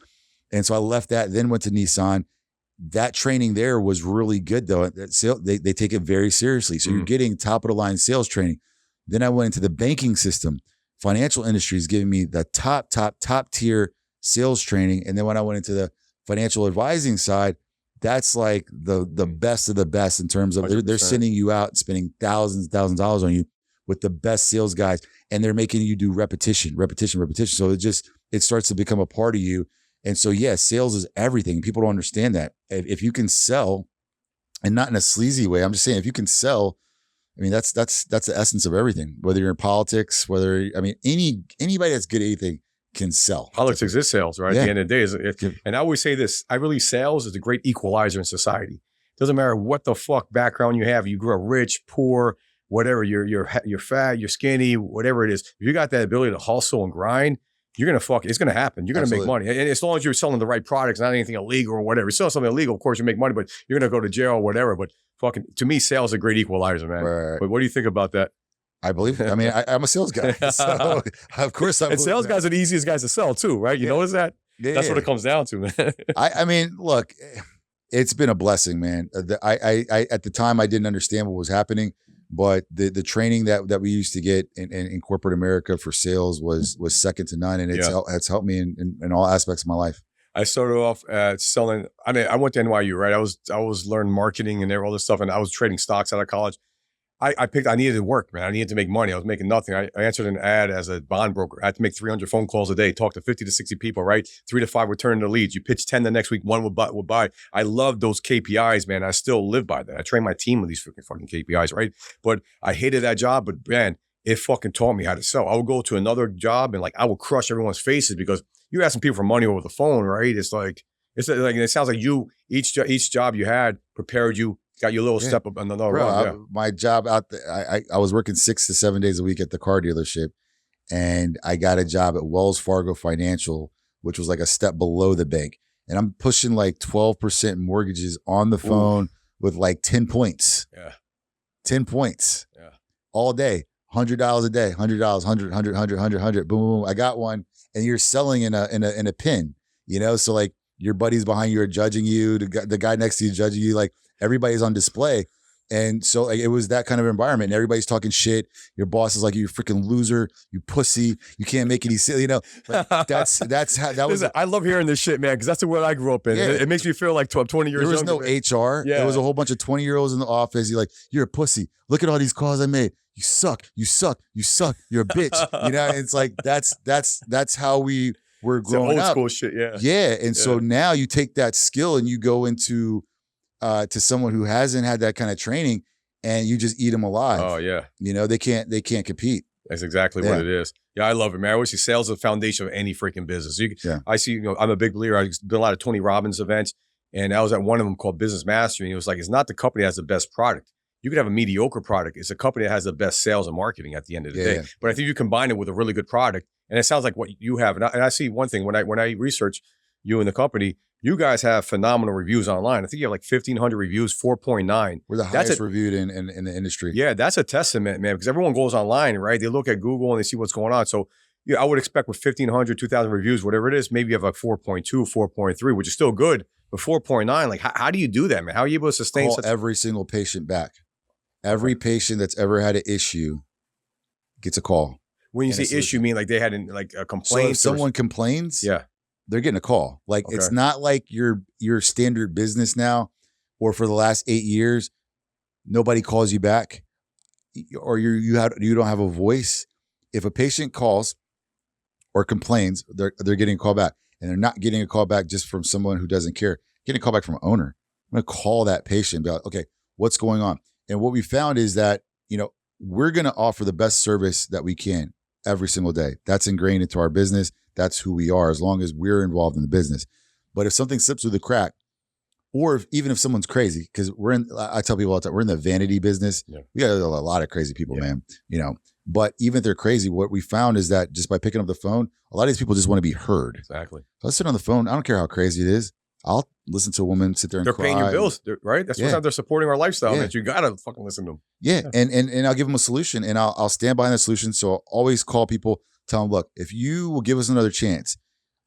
And so I left that, then went to Nissan. That training there was really good though. They take it very seriously. So you're getting top of the line sales training. Then I went into the banking system. Financial industry is giving me the top tier sales training. And then when I went into the financial advising side, that's like the best of the best in terms of they're sending you out and spending thousands of dollars on you with the best sales guys. And they're making you do repetition. So it starts to become a part of you. And so, yeah, sales is everything. People don't understand that. If you can sell, and not in a sleazy way, I'm just saying if you can sell, I mean, that's the essence of everything. Whether you're in politics, anybody that's good at anything can sell. Politics is sales, right? At the end of the day, and I always say this: I believe sales is the great equalizer in society. Doesn't matter what the fuck background you have. You grew up rich, poor, whatever. You're fat, you're skinny, whatever it is. If you got that ability to hustle and grind, you're going to it's going to happen. You're going to make money. And as long as you're selling the right products, not anything illegal or whatever. You sell something illegal, of course you make money, but you're going to go to jail or whatever. But fucking, to me, sales is a great equalizer, man. Right. But what do you think about that? I believe, I'm a sales guy. So of course and sales guys are the easiest guys to sell too, right? You notice that? That's what it comes down to, man. I mean, look, it's been a blessing, man. I at the time I didn't understand what was happening, but the training that we used to get in corporate America for sales was second to none, and it's helped me in all aspects of my life. I started off at selling. I mean, I went to NYU, right? I was learning marketing and all this stuff, and I was trading stocks out of college. I needed to work, man. I needed to make money. I was making nothing. I answered an ad as a bond broker. I had to make 300 phone calls a day, talk to 50 to 60 people, right? 3 to 5 return the leads. You pitch 10 the next week, 1 will buy. I love those KPIs, man. I still live by that. I train my team with these fucking KPIs, right? But I hated that job, but man, it fucking taught me how to sell. I would go to another job and like I would crush everyone's faces because you're asking people for money over the phone, right? It's like it sounds like each job you had prepared you. Got your little step up on the run. My job out there, I was working 6 to 7 days a week at the car dealership, and I got a job at Wells Fargo Financial, which was like a step below the bank. And I'm pushing like 12% mortgages on the phone with like 10 points. Yeah. 10 points. Yeah. All day. $100 a day, $100, 100, boom, boom. I got one, and you're selling in a pin, So like your buddies behind you are judging you, the guy next to you judging you, like everybody's on display. And so like, it was that kind of environment, and everybody's talking shit. Your boss is like, you freaking loser, you pussy, you can't make any silly, Like that's how that was. Listen, I love hearing this shit, man, because that's the world I grew up in. Yeah. It makes me feel like I'm 20 years younger. There was no HR. Yeah. There was a whole bunch of 20-year-olds in the office. You're like, you're a pussy. Look at all these calls I made. You suck. You suck. You suck. You're a bitch. It's like that's how we were growing up. Old school shit. Yeah. Yeah. And so now you take that skill and you go into to someone who hasn't had that kind of training, and you just eat them alive. Oh yeah. They can't compete. That's exactly what it is. Yeah, I love it, man. I always say sales is the foundation of any freaking business. I see, I'm a big believer. I did a lot of Tony Robbins events, and I was at one of them called Business Mastery. And it was like, it's not the company that has the best product. You could have a mediocre product. It's a company that has the best sales and marketing at the end of the day. Yeah. But I think you combine it with a really good product, and it sounds like what you have. And I see one thing when I research you and the company, you guys have phenomenal reviews online. I think you have like 1,500 reviews, 4.9. We're the highest reviewed in the industry. Yeah, that's a testament, man, because everyone goes online, right? They look at Google and they see what's going on. So I would expect with 1,500, 2,000 reviews, whatever it is, maybe you have like 4.2, 4.3, which is still good. But 4.9, like how do you do that, man? How are you able to sustain every single patient back? Every patient that's ever had an issue gets a call. When you say issue, mean like they had a complaint? So if someone complains, yeah, they're getting a call. Like it's not like your standard business now, or for the last 8 years, nobody calls you back, or you don't have a voice. If a patient calls or complains, they're getting a call back, and they're not getting a call back just from someone who doesn't care. Getting a call back from an owner. I'm gonna call that patient and be like, okay, what's going on? And what we found is that we're going to offer the best service that we can every single day. That's ingrained into our business. That's who we are, as long as we're involved in the business. But if something slips through the crack, or even if someone's crazy, because I tell people all the time, we're in the vanity business. Yeah. We got a lot of crazy people, man, but even if they're crazy, what we found is that just by picking up the phone, a lot of these people just want to be heard. Exactly. So I sit on the phone. I don't care how crazy it is. I'll listen to a woman sit there and they're cry. Paying your bills, right? That's what they're supporting our lifestyle. Yeah. That you gotta fucking listen to them. Yeah. And I'll give them a solution, and I'll stand behind that solution. So I'll always call people, tell them, look, if you will give us another chance,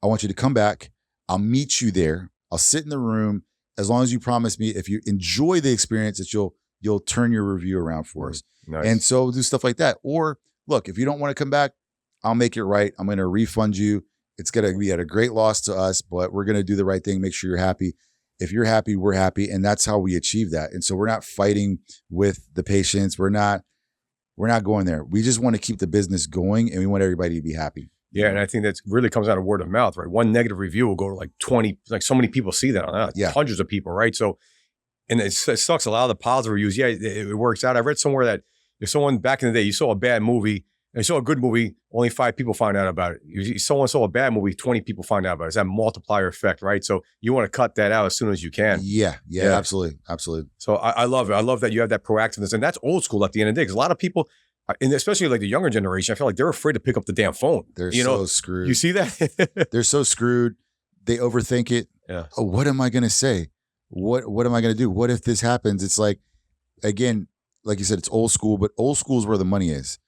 I want you to come back. I'll meet you there. I'll sit in the room. As long as you promise me, if you enjoy the experience, that you'll turn your review around for us. Nice. And so do stuff like that. Or look, if you don't want to come back, I'll make it right. I'm going to refund you. It's going to be at a great loss to us, but we're going to do the right thing. Make sure you're happy. If you're happy, we're happy. And that's how we achieve that. And so we're not fighting with the patients. We're not going there. We just want to keep the business going, and we want everybody to be happy. Yeah, and I think that really comes out of word of mouth, right? One negative review will go to like 20, like so many people see that on that. Yeah. Hundreds of people, right? So, and it sucks. A lot of the positive reviews, yeah, it works out. I read somewhere that if someone back in the day, you saw a bad movie, and you saw a good movie, only 5 people find out about it. If someone saw a bad movie, 20 people find out about it. It's that multiplier effect, right? So you want to cut that out as soon as you can. Yeah, absolutely. So I love it. I love that you have that proactiveness, and that's old school at the end of the day, because a lot of people, and especially like the younger generation, I feel like they're afraid to pick up the damn phone. They're so screwed. You see that? They're so screwed. They overthink it. Yeah. Oh, what am I going to say? What am I going to do? What if this happens? It's like, again, like you said, it's old school, but old school is where the money is.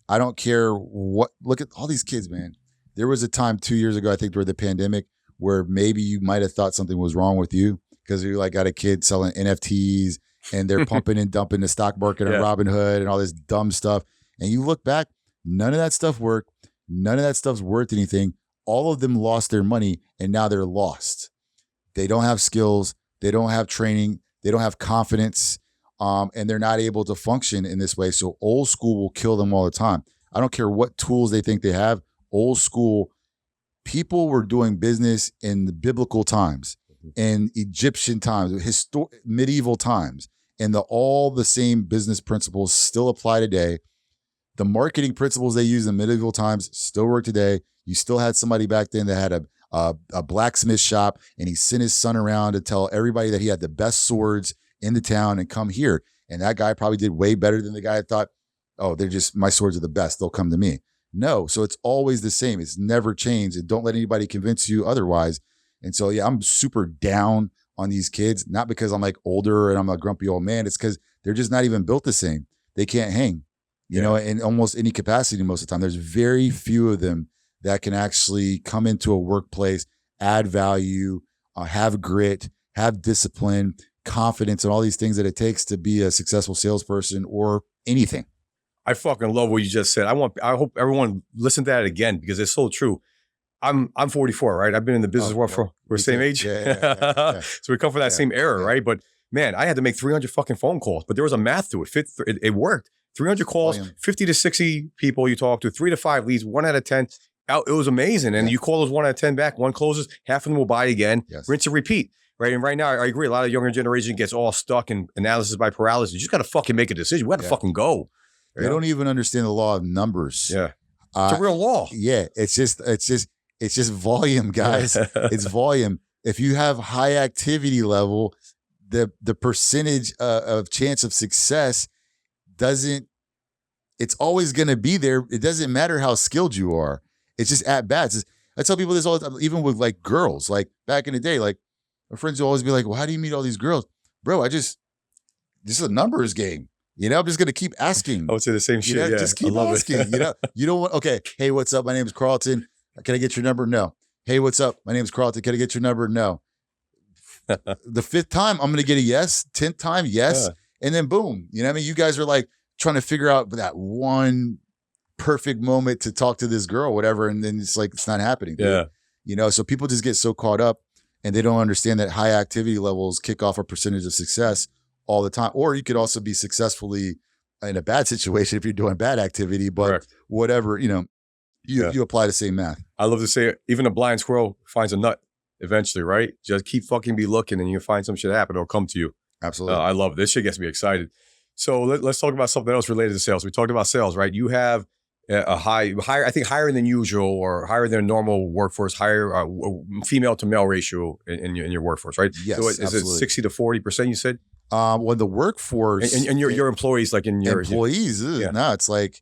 I don't care what. Look at all these kids, man. There was a time 2 years ago, I think, during the pandemic, where maybe you might have thought something was wrong with you because you like got a kid selling NFTs. And they're pumping and dumping the stock market and Robinhood and all this dumb stuff. And you look back, none of that stuff worked. None of that stuff's worth anything. All of them lost their money, and now they're lost. They don't have skills. They don't have training. They don't have confidence. And they're not able to function in this way. So old school will kill them all the time. I don't care what tools they think they have. Old school people were doing business in the biblical times, in Egyptian times, medieval times. And all the same business principles still apply today. The marketing principles they used in medieval times still work today. You still had somebody back then that had a blacksmith shop, and he sent his son around to tell everybody that he had the best swords in the town and come here. And that guy probably did way better than the guy that thought, oh, my swords are the best. They'll come to me. No. So it's always the same. It's never changed. And don't let anybody convince you otherwise. And so, yeah, I'm super down on these kids, not because I'm like older and I'm a grumpy old man. It's because they're just not even built the same. They can't hang, you know, in almost any capacity most of the time. There's very few of them that can actually come into a workplace, add value, have grit, have discipline, confidence, and all these things that it takes to be a successful salesperson or anything. I fucking love what you just said. I hope everyone listen to that again, because it's so true. I'm 44, right? I've been in the business world for we're the same age. Yeah. So we come from that same era, right? But man, I had to make 300 fucking phone calls, but there was a math to it. It worked. 300 calls, 50 to 60 people you talk to, 3 to 5 leads, 1 out of 10. It was amazing. And you call those 1 out of 10 back, one closes, half of them will buy again, rinse and repeat. Right. And right now, I agree. A lot of younger generation gets all stuck in analysis by paralysis. You just got to fucking make a decision. We got to fucking go. They don't even understand the law of numbers. Yeah. It's a real law. Yeah. It's just volume, guys. It's volume. If you have high activity level, the percentage of chance of success it's always going to be there. It doesn't matter how skilled you are. It's just at bats. I tell people this all the time, even with like girls, like back in the day, like my friends will always be like, well, how do you meet all these girls? Bro, this is a numbers game. You know, I'm just going to keep asking. I would say the same shit. Yeah. Just keep asking. You know, you don't want, okay. Hey, what's up? My name is Carlton. Can I get your number? No. Hey, what's up? My name is Carlton. Can I get your number? No. The 5th time, I'm going to get a yes. 10th time, yes. Yeah. And then boom. You know what I mean? You guys are like trying to figure out that one perfect moment to talk to this girl, whatever. And then it's like, it's not happening. Dude. Yeah. You know, so people just get so caught up and they don't understand that high activity levels kick off a percentage of success all the time. Or you could also be successfully in a bad situation if you're doing bad activity, but whatever, you know, you apply the same math. I love to say, even a blind squirrel finds a nut eventually, right? Just keep fucking be looking and you'll find some shit happen. It'll come to you. Absolutely. I love it. This shit gets me excited. So let's talk about something else related to sales. We talked about sales, right? You have a higher, I think higher than usual or higher than normal workforce, higher female to male ratio in your workforce, right? Yes, so is absolutely. it 60 to 40%, you said? Well, the workforce And your employees, like in your employees, no, it's like,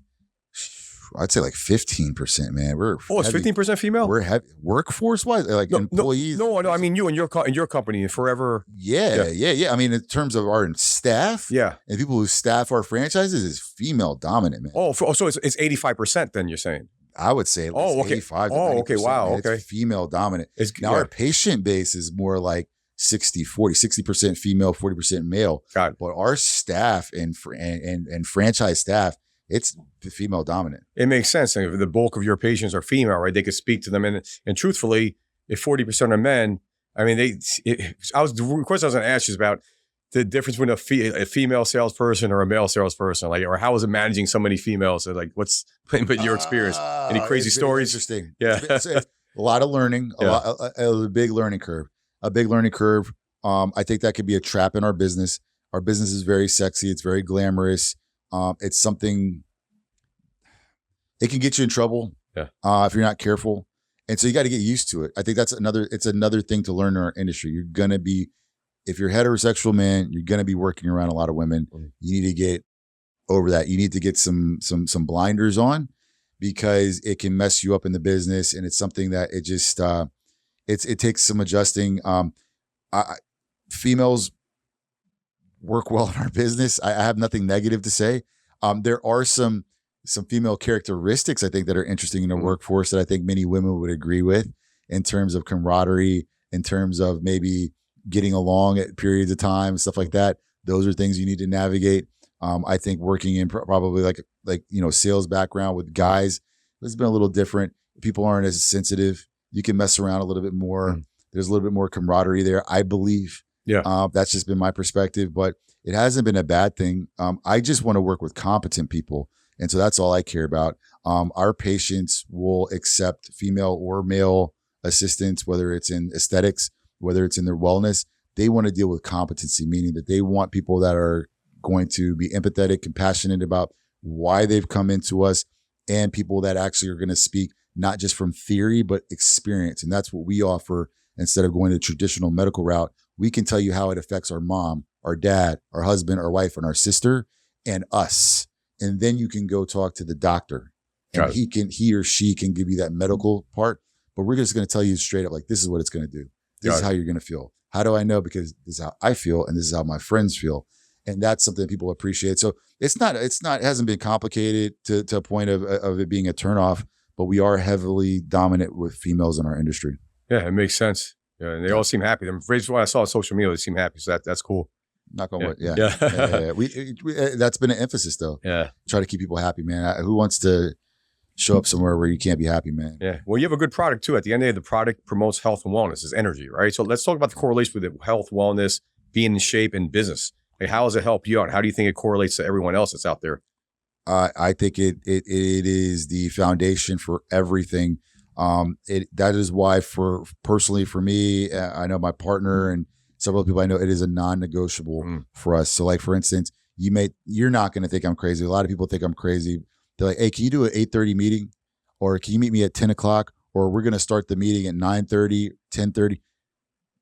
I'd say like 15%, man. it's 15% female? We're heavy workforce wise, like employees. No, I mean you and your company forever. Yeah. I mean, in terms of our staff, and people who staff our franchises is female dominant, man. So it's 85% then you're saying? I would say at least 85 to 90%. Okay, wow, man. okay. It's female dominant. Now our patient base is more like 60% female, 40% male. Got it. But our staff and franchise staff, it's the female dominant. It makes sense. And if the bulk of your patients are female, right? They could speak to them. And truthfully, if 40% are men, I mean, the question I was going to ask you is about the difference between a female salesperson or a male salesperson, like, or how is it managing so many females? So like, what's been your experience? Any crazy stories? Interesting. Yeah. It's a lot of learning, a big learning curve. I think that could be a trap in our business. Our business is very sexy. It's very glamorous. It's something, it can get you in trouble if you're not careful. And so you got to get used to it. I think it's another thing to learn in our industry. You're going to be, if you're a heterosexual man, you're going to be working around a lot of women. You need to get over that. You need to get some blinders on, because it can mess you up in the business. And it's something that it just, it takes some adjusting. Females work well in our business. I have nothing negative to say. There are some female characteristics I think that are interesting in the workforce that I think many women would agree with, in terms of camaraderie, in terms of maybe getting along at periods of time, stuff like that. Those are things you need to navigate. I think working in probably like sales background with guys, it's been a little different. People aren't as sensitive. You can mess around a little bit more. There's a little bit more camaraderie there, I believe. That's just been my perspective, but it hasn't been a bad thing. I just want to work with competent people. And so that's all I care about. Our patients will accept female or male assistants, whether it's in aesthetics, whether it's in their wellness. They want to deal with competency, meaning that they want people that are going to be empathetic, compassionate about why they've come into us, and people that actually are going to speak not just from theory, but experience. And that's what we offer. Instead of going the traditional medical route, we can tell you how it affects our mom, our dad, our husband, our wife, and our sister, and us. And then you can go talk to the doctor, and he or she can give you that medical part. But we're just going to tell you straight up, like, this is what it's going to do. This is how you're going to feel. How do I know? Because this is how I feel, and this is how my friends feel. And that's something that people appreciate. So it hasn't been complicated to a point of it being a turnoff, but we are heavily dominant with females in our industry. Yeah, it makes sense. Yeah, and they all seem happy. The rates what I saw on social media, they seem happy. So that's cool. Knock on wood. Yeah. We that's been an emphasis though. Yeah. Try to keep people happy, man. Who wants to show up somewhere where you can't be happy, man? Yeah. Well, you have a good product too. At the end of the day, the product promotes health and wellness. It's energy, right? So let's talk about the correlation with health, wellness, being in shape, and business. Like, how does it help you out? How do you think it correlates to everyone else that's out there? I think it is the foundation for everything. That is why personally for me, I know my partner and several people I know, it is a non-negotiable for us. So like, for instance, you're not going to think I'm crazy. A lot of people think I'm crazy. They're like, hey, can you do an 8:30 meeting? Or can you meet me at 10 o'clock? Or we're going to start the meeting at 9:30, 10:30.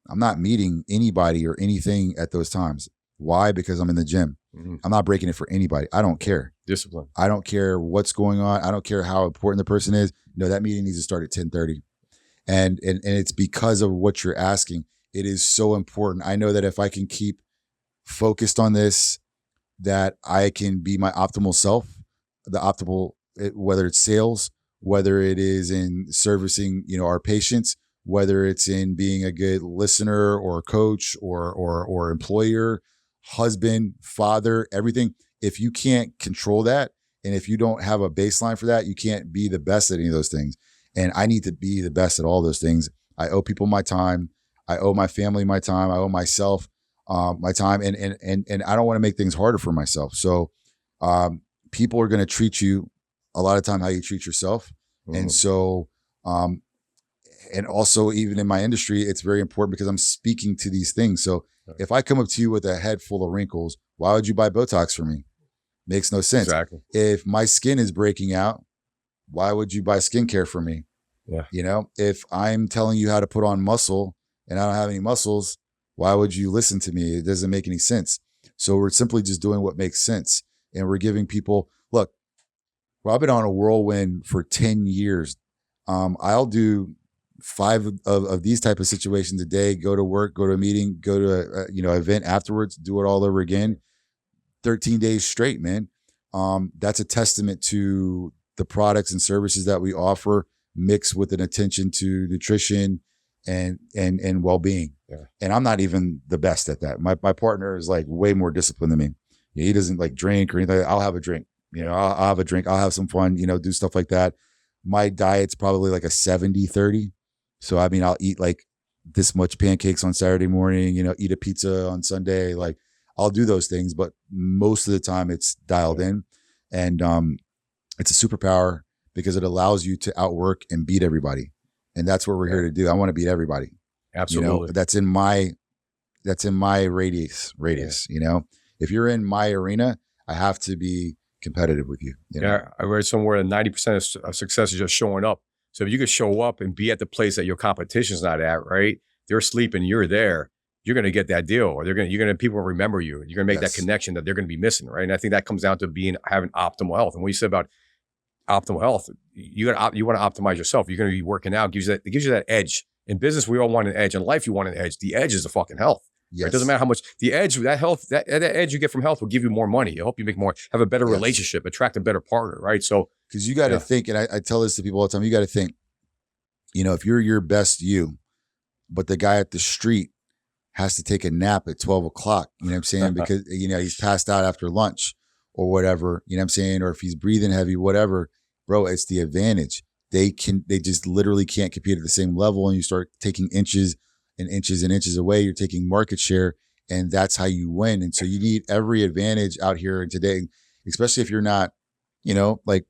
I'm not meeting anybody or anything at those times. Why? Because I'm in the gym. I'm not breaking it for anybody. I don't care. Discipline. I don't care what's going on. I don't care how important the person is. No, that meeting needs to start at 10:30. And it's because of what you're asking. It is so important. I know that if I can keep focused on this, that I can be my optimal self, whether it's sales, whether it is in servicing, our patients, whether it's in being a good listener or coach or employer, husband, father, everything. If you can't control that, and if you don't have a baseline for that, you can't be the best at any of those things. And I need to be the best at all those things. I owe people my time. I owe my family my time. I owe myself my time. And I don't want to make things harder for myself. So people are going to treat you a lot of time how you treat yourself. And so, and also even in my industry, it's very important because I'm speaking to these things. So If I come up to you with a head full of wrinkles, why would you buy Botox for me? Makes no sense. Exactly. If my skin is breaking out, why would you buy skincare for me? Yeah. You know, if I'm telling you how to put on muscle and I don't have any muscles, why would you listen to me? It doesn't make any sense. So we're simply just doing what makes sense. And we're giving people, look, well, I've been on a whirlwind for 10 years. I'll do 5 of these type of situations a day, go to work, go to a meeting, go to a event afterwards, do it all over again, 13 days straight, man. That's a testament to the products and services that we offer, mixed with an attention to nutrition and well-being. Yeah. And I'm not even the best at that. My partner is like way more disciplined than me. He doesn't like drink or anything. I'll have a drink. I'll have a drink. I'll have some fun, do stuff like that. My diet's probably like a 70-30. So, I mean, I'll eat like this much pancakes on Saturday morning, eat a pizza on Sunday. Like I'll do those things, but most of the time it's dialed in. And it's a superpower because it allows you to outwork and beat everybody. And that's what we're here to do. I want to beat everybody. Absolutely. That's in my radius. If you're in my arena, I have to be competitive with you. Yeah. I read somewhere that 90% of success is just showing up. So if you could show up and be at the place that your competition's not at, right? They're sleeping, you're there. You're going to get that deal, or people will remember you. You're going to make that connection that they're going to be missing, right? And I think that comes down to having optimal health. And what you said about optimal health, you want to optimize yourself. You're going to be working out. It gives you that edge. In business, we all want an edge. In life, you want an edge. The edge is the fucking health. Yes. It doesn't matter how much the edge, that health, that edge you get from health will give you more money. It'll help you make more, have a better relationship, attract a better partner, right? So, because you got to think, and I tell this to people all the time, you got to think, if you're your best you, but the guy at the street has to take a nap at 12 o'clock, you know what I'm saying? Because, he's passed out after lunch or whatever, you know what I'm saying? Or if he's breathing heavy, whatever, bro, it's the advantage. They just literally can't compete at the same level. And you start taking inches and inches and inches away, you're taking market share, and that's how you win. And so you need every advantage out here in today, especially if you're not, like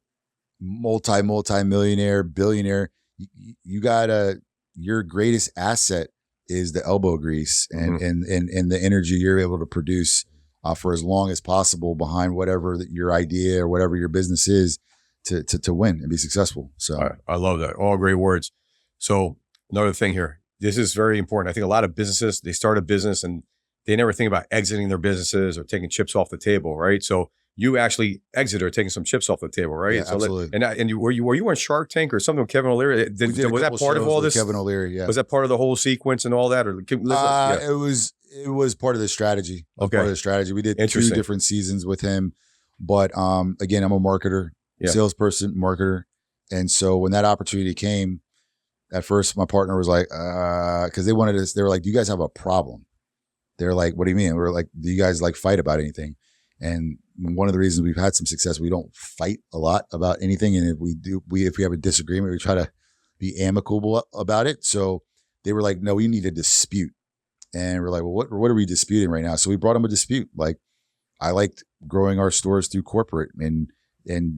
multi-millionaire, billionaire, your greatest asset is the elbow grease and the energy you're able to produce for as long as possible behind whatever your idea or whatever your business is to win and be successful. So I love that. All great words. So another thing here, this is very important. I think a lot of businesses, they start a business and they never think about exiting their businesses or taking chips off the table, right? So you actually exited or taking some chips off the table, right? Yeah, so absolutely. Were you on Shark Tank or something with Kevin O'Leary? Was that part of all this? Kevin O'Leary, yeah. Was that part of the whole sequence and all that? Or It was part of the strategy. Okay. Part of the strategy. We did 2 different seasons with him, but again, I'm a marketer, salesperson, marketer, and so when that opportunity came, at first my partner was like, because they wanted us. They were like, "Do you guys have a problem?" They're like, "What do you mean?" We were like, "Do you guys like fight about anything?" And one of the reasons we've had some success, we don't fight a lot about anything. And if we have a disagreement, we try to be amicable about it. So they were like, "No, we need a dispute." And we're like, "Well, what are we disputing right now?" So we brought them a dispute. Like, I liked growing our stores through corporate, and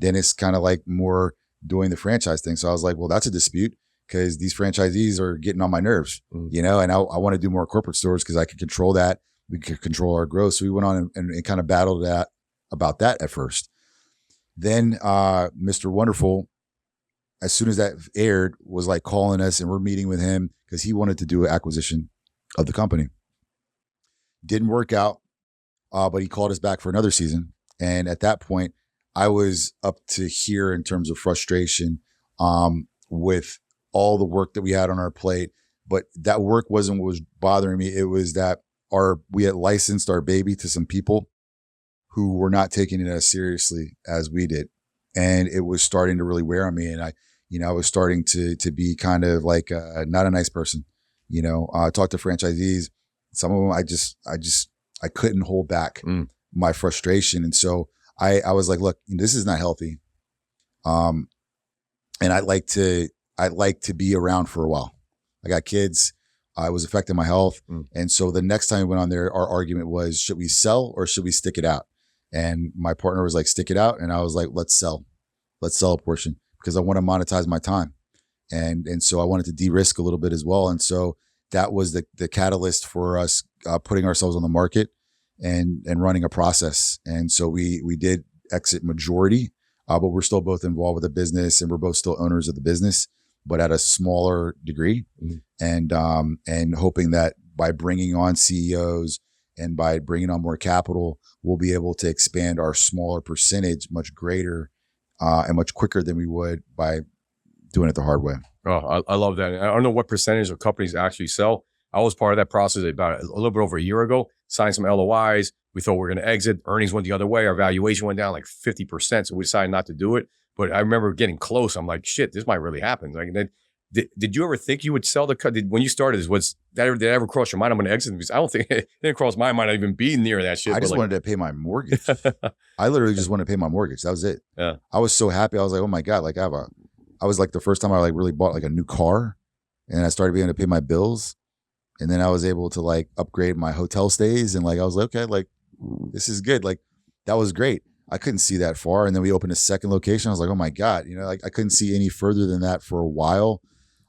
Dennis kind of like more doing the franchise thing. So I was like, "Well, that's a dispute because these franchisees are getting on my nerves, and I want to do more corporate stores because I can control that. We could control our growth." So we went on and kind of battled about that at first. Then Mr. Wonderful, as soon as that aired, was like calling us, and we're meeting with him because he wanted to do an acquisition of the company. Didn't work out, but he called us back for another season. And at that point, I was up to here in terms of frustration with all the work that we had on our plate. But that work wasn't what was bothering me. It was that we had licensed our baby to some people who were not taking it as seriously as we did. And it was starting to really wear on me. And I was starting to be kind of like not a nice person. I talked to franchisees. Some of them, I couldn't hold back my frustration. And so I was like, look, this is not healthy. And I'd like to be around for a while. I got kids. It was affecting my health. And so the next time we went on there, our argument was, should we sell or should we stick it out? And my partner was like, stick it out. And I was like, let's sell a portion because I want to monetize my time. And so I wanted to de-risk a little bit as well. And so that was the catalyst for us putting ourselves on the market and running a process. And so we did exit majority, but we're still both involved with the business, and we're both still owners of the business, but at a smaller degree. And hoping that by bringing on CEOs and by bringing on more capital, we'll be able to expand our smaller percentage much greater and much quicker than we would by doing it the hard way. Oh, I love that. I don't know what percentage of companies actually sell. I was part of that process about a little bit over a year ago, signed some LOIs. We thought we were going to exit. Earnings went the other way. Our valuation went down like 50%. So we decided not to do it. But I remember getting close. I'm like, shit, this might really happen. Like, did you ever think you would sell the company? When you started, did that ever cross your mind? I'm going to exit. Because I don't think it didn't cross my mind. I'd even be near that shit. I just wanted to pay my mortgage. I literally just wanted to pay my mortgage. That was it. Yeah. I was so happy. I was like, oh my God, like I was like the first time I like really bought like a new car, and I started being able to pay my bills. And then I was able to like upgrade my hotel stays, and like I was like, okay, like this is good. Like that was great. I couldn't see that far. And then we opened a second location. I was like, oh my God, like I couldn't see any further than that for a while.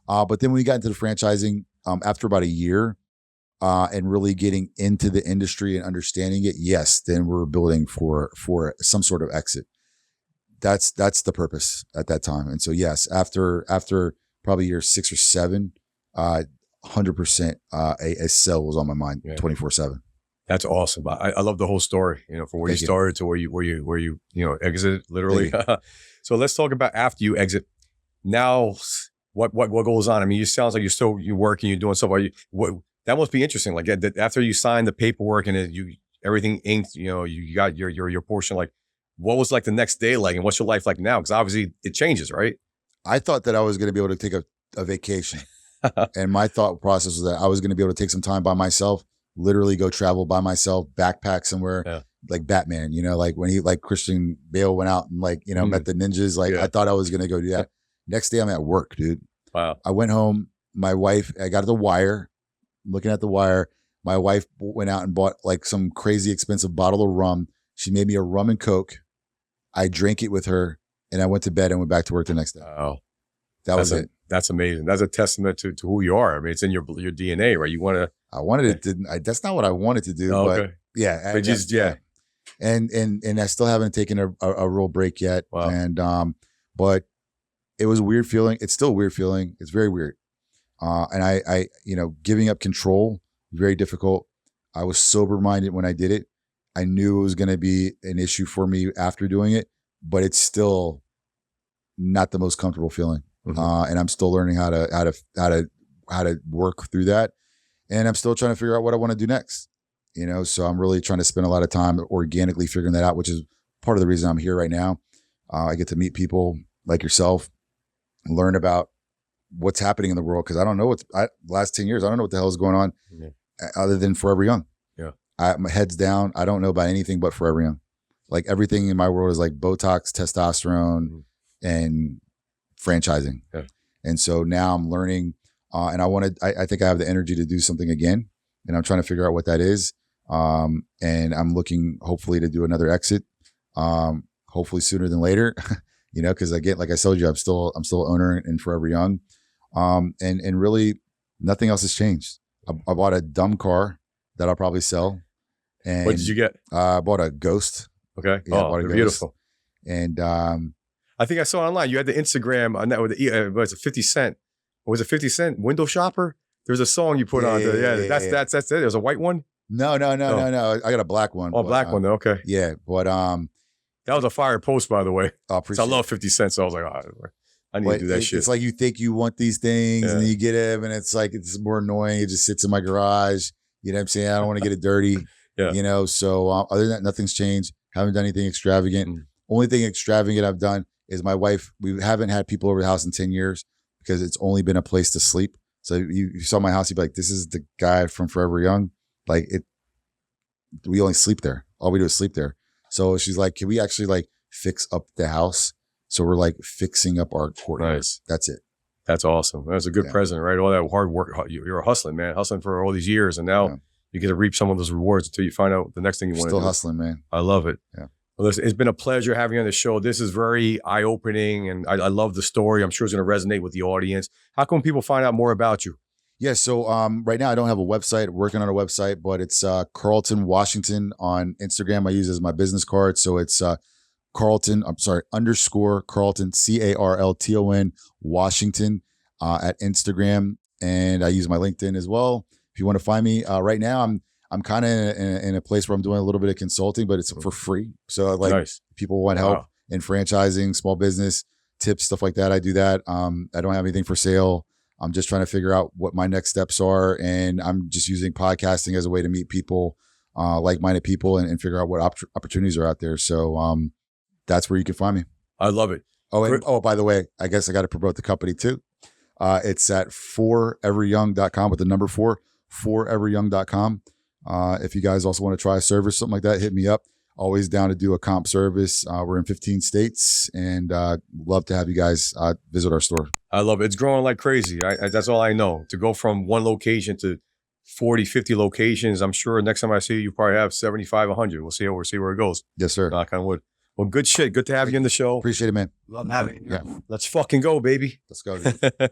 But then when we got into the franchising, after about a year, and really getting into the industry and understanding it, yes, then we're building for some sort of exit. That's the purpose at that time. And so yes, after probably year 6 or 7, 100% a sell was on my mind 24/7. That's awesome. I love the whole story, from where you started to where you exited literally. So let's talk about after you exit. Now, what goes on? I mean, it sounds like you're working, you're doing stuff. That must be interesting. Like after you sign the paperwork and everything inked, you got your portion. Like, what was like the next day like, and what's your life like now? Because obviously it changes, right? I thought that I was going to be able to take a vacation. And my thought process was that I was going to be able to take some time by myself, literally go travel by myself, backpack somewhere, like Batman, like when like Christian Bale went out and like, met the ninjas. Like I thought I was going to go do that. Next day I'm at work, dude. Wow. I went home. My wife, I got the Wire, looking at the Wire. My wife went out and bought like some crazy expensive bottle of rum. She made me a rum and Coke. I drank it with her, and I went to bed and went back to work the next day. Oh, that was it. That's amazing. That's a testament to who you are. I mean, it's in your DNA, right? You want to. I wanted it to. That's not what I wanted to do, but yeah. But just And I still haven't taken a real break yet. Wow. And but it was a weird feeling. It's still a weird feeling. It's very weird. And I giving up control, very difficult. I was sober minded when I did it. I knew it was going to be an issue for me after doing it, but it's still not the most comfortable feeling. And I'm still learning how to work through that. And I'm still trying to figure out what I want to do next. So I'm really trying to spend a lot of time organically figuring that out, which is part of the reason I'm here right now. I get to meet people like yourself, learn about what's happening in the world. Cause I don't know last 10 years, I don't know what the hell is going on other than Forever Young. My head's down. I don't know about anything but Forever Young. Like everything in my world is like Botox, testosterone, and franchising. And so now I'm learning, and I think I have the energy to do something again, and I'm trying to figure out what that is. And I'm looking hopefully to do another exit, hopefully sooner than later, cause again, like I told you, I'm still owner in Forever Young. And really nothing else has changed. I bought a dumb car that I'll probably sell. And what did you get? I bought a Ghost. Okay. Yeah, oh, they're beautiful. And I think I saw online. You had the Instagram on that with was it 50 Cent? Or was it 50 Cent? Window Shopper? There's a song you put on. That's it. There's a white one? No. I got a black one. Oh, black one. Okay. Yeah. But that was a fire post, by the way. I love 50 Cent. So I was like, I need to do that shit. It's like you think you want these things and then you get them and it's like, it's more annoying. It just sits in my garage. You know what I'm saying? I don't want to get it dirty. So other than that, nothing's changed. Haven't done anything extravagant. Only thing extravagant I've done is my wife. We haven't had people over the house in 10 years because it's only been a place to sleep. So you saw my house, you'd be like, this is the guy from Forever Young. Like we only sleep there. All we do is sleep there. So she's like, can we actually like fix up the house? So we're like fixing up our courtyard. Nice. That's it. That's awesome. That's a good present, right? All that hard work. You're hustling, man. Hustling for all these years. And now you get to reap some of those rewards until you find out the next thing you want to do. Still hustling, man. I love it. Yeah. Well, listen, it's been a pleasure having you on the show. This is very eye-opening, and I love the story. I'm sure it's going to resonate with the audience. How can people find out more about you? Yeah. So right now I don't have a website, working on a website, but it's Carlton Washington on Instagram. I use it as my business card. So it's Carlton, _ Carlton, CARLTON Washington at Instagram. And I use my LinkedIn as well. If you want to find me right now, I'm kind of in a place where I'm doing a little bit of consulting, but it's for free. So like Nice. people want help in franchising, small business tips, stuff like that. I do that. I don't have anything for sale. I'm just trying to figure out what my next steps are. And I'm just using podcasting as a way to meet people, like-minded people and figure out what opportunities are out there. So that's where you can find me. I love it. Oh, and, by the way, I guess I got to promote the company too. It's at foreveryoung.com with the number 4, foreveryoung.com. If you guys also want to try a service, something like that, hit me up. Always down to do a comp service. We're in 15 states and love to have you guys visit our store. I love it. It's growing like crazy. That's all I know. To go from one location to 40, 50 locations, I'm sure next time I see you, you probably have 75, 100. We'll see where it goes. Yes, sir. Knock on wood. Well, good shit. Good to have you in the show. Appreciate it, man. Love having you. Yeah. Let's fucking go, baby. Let's go. Dude.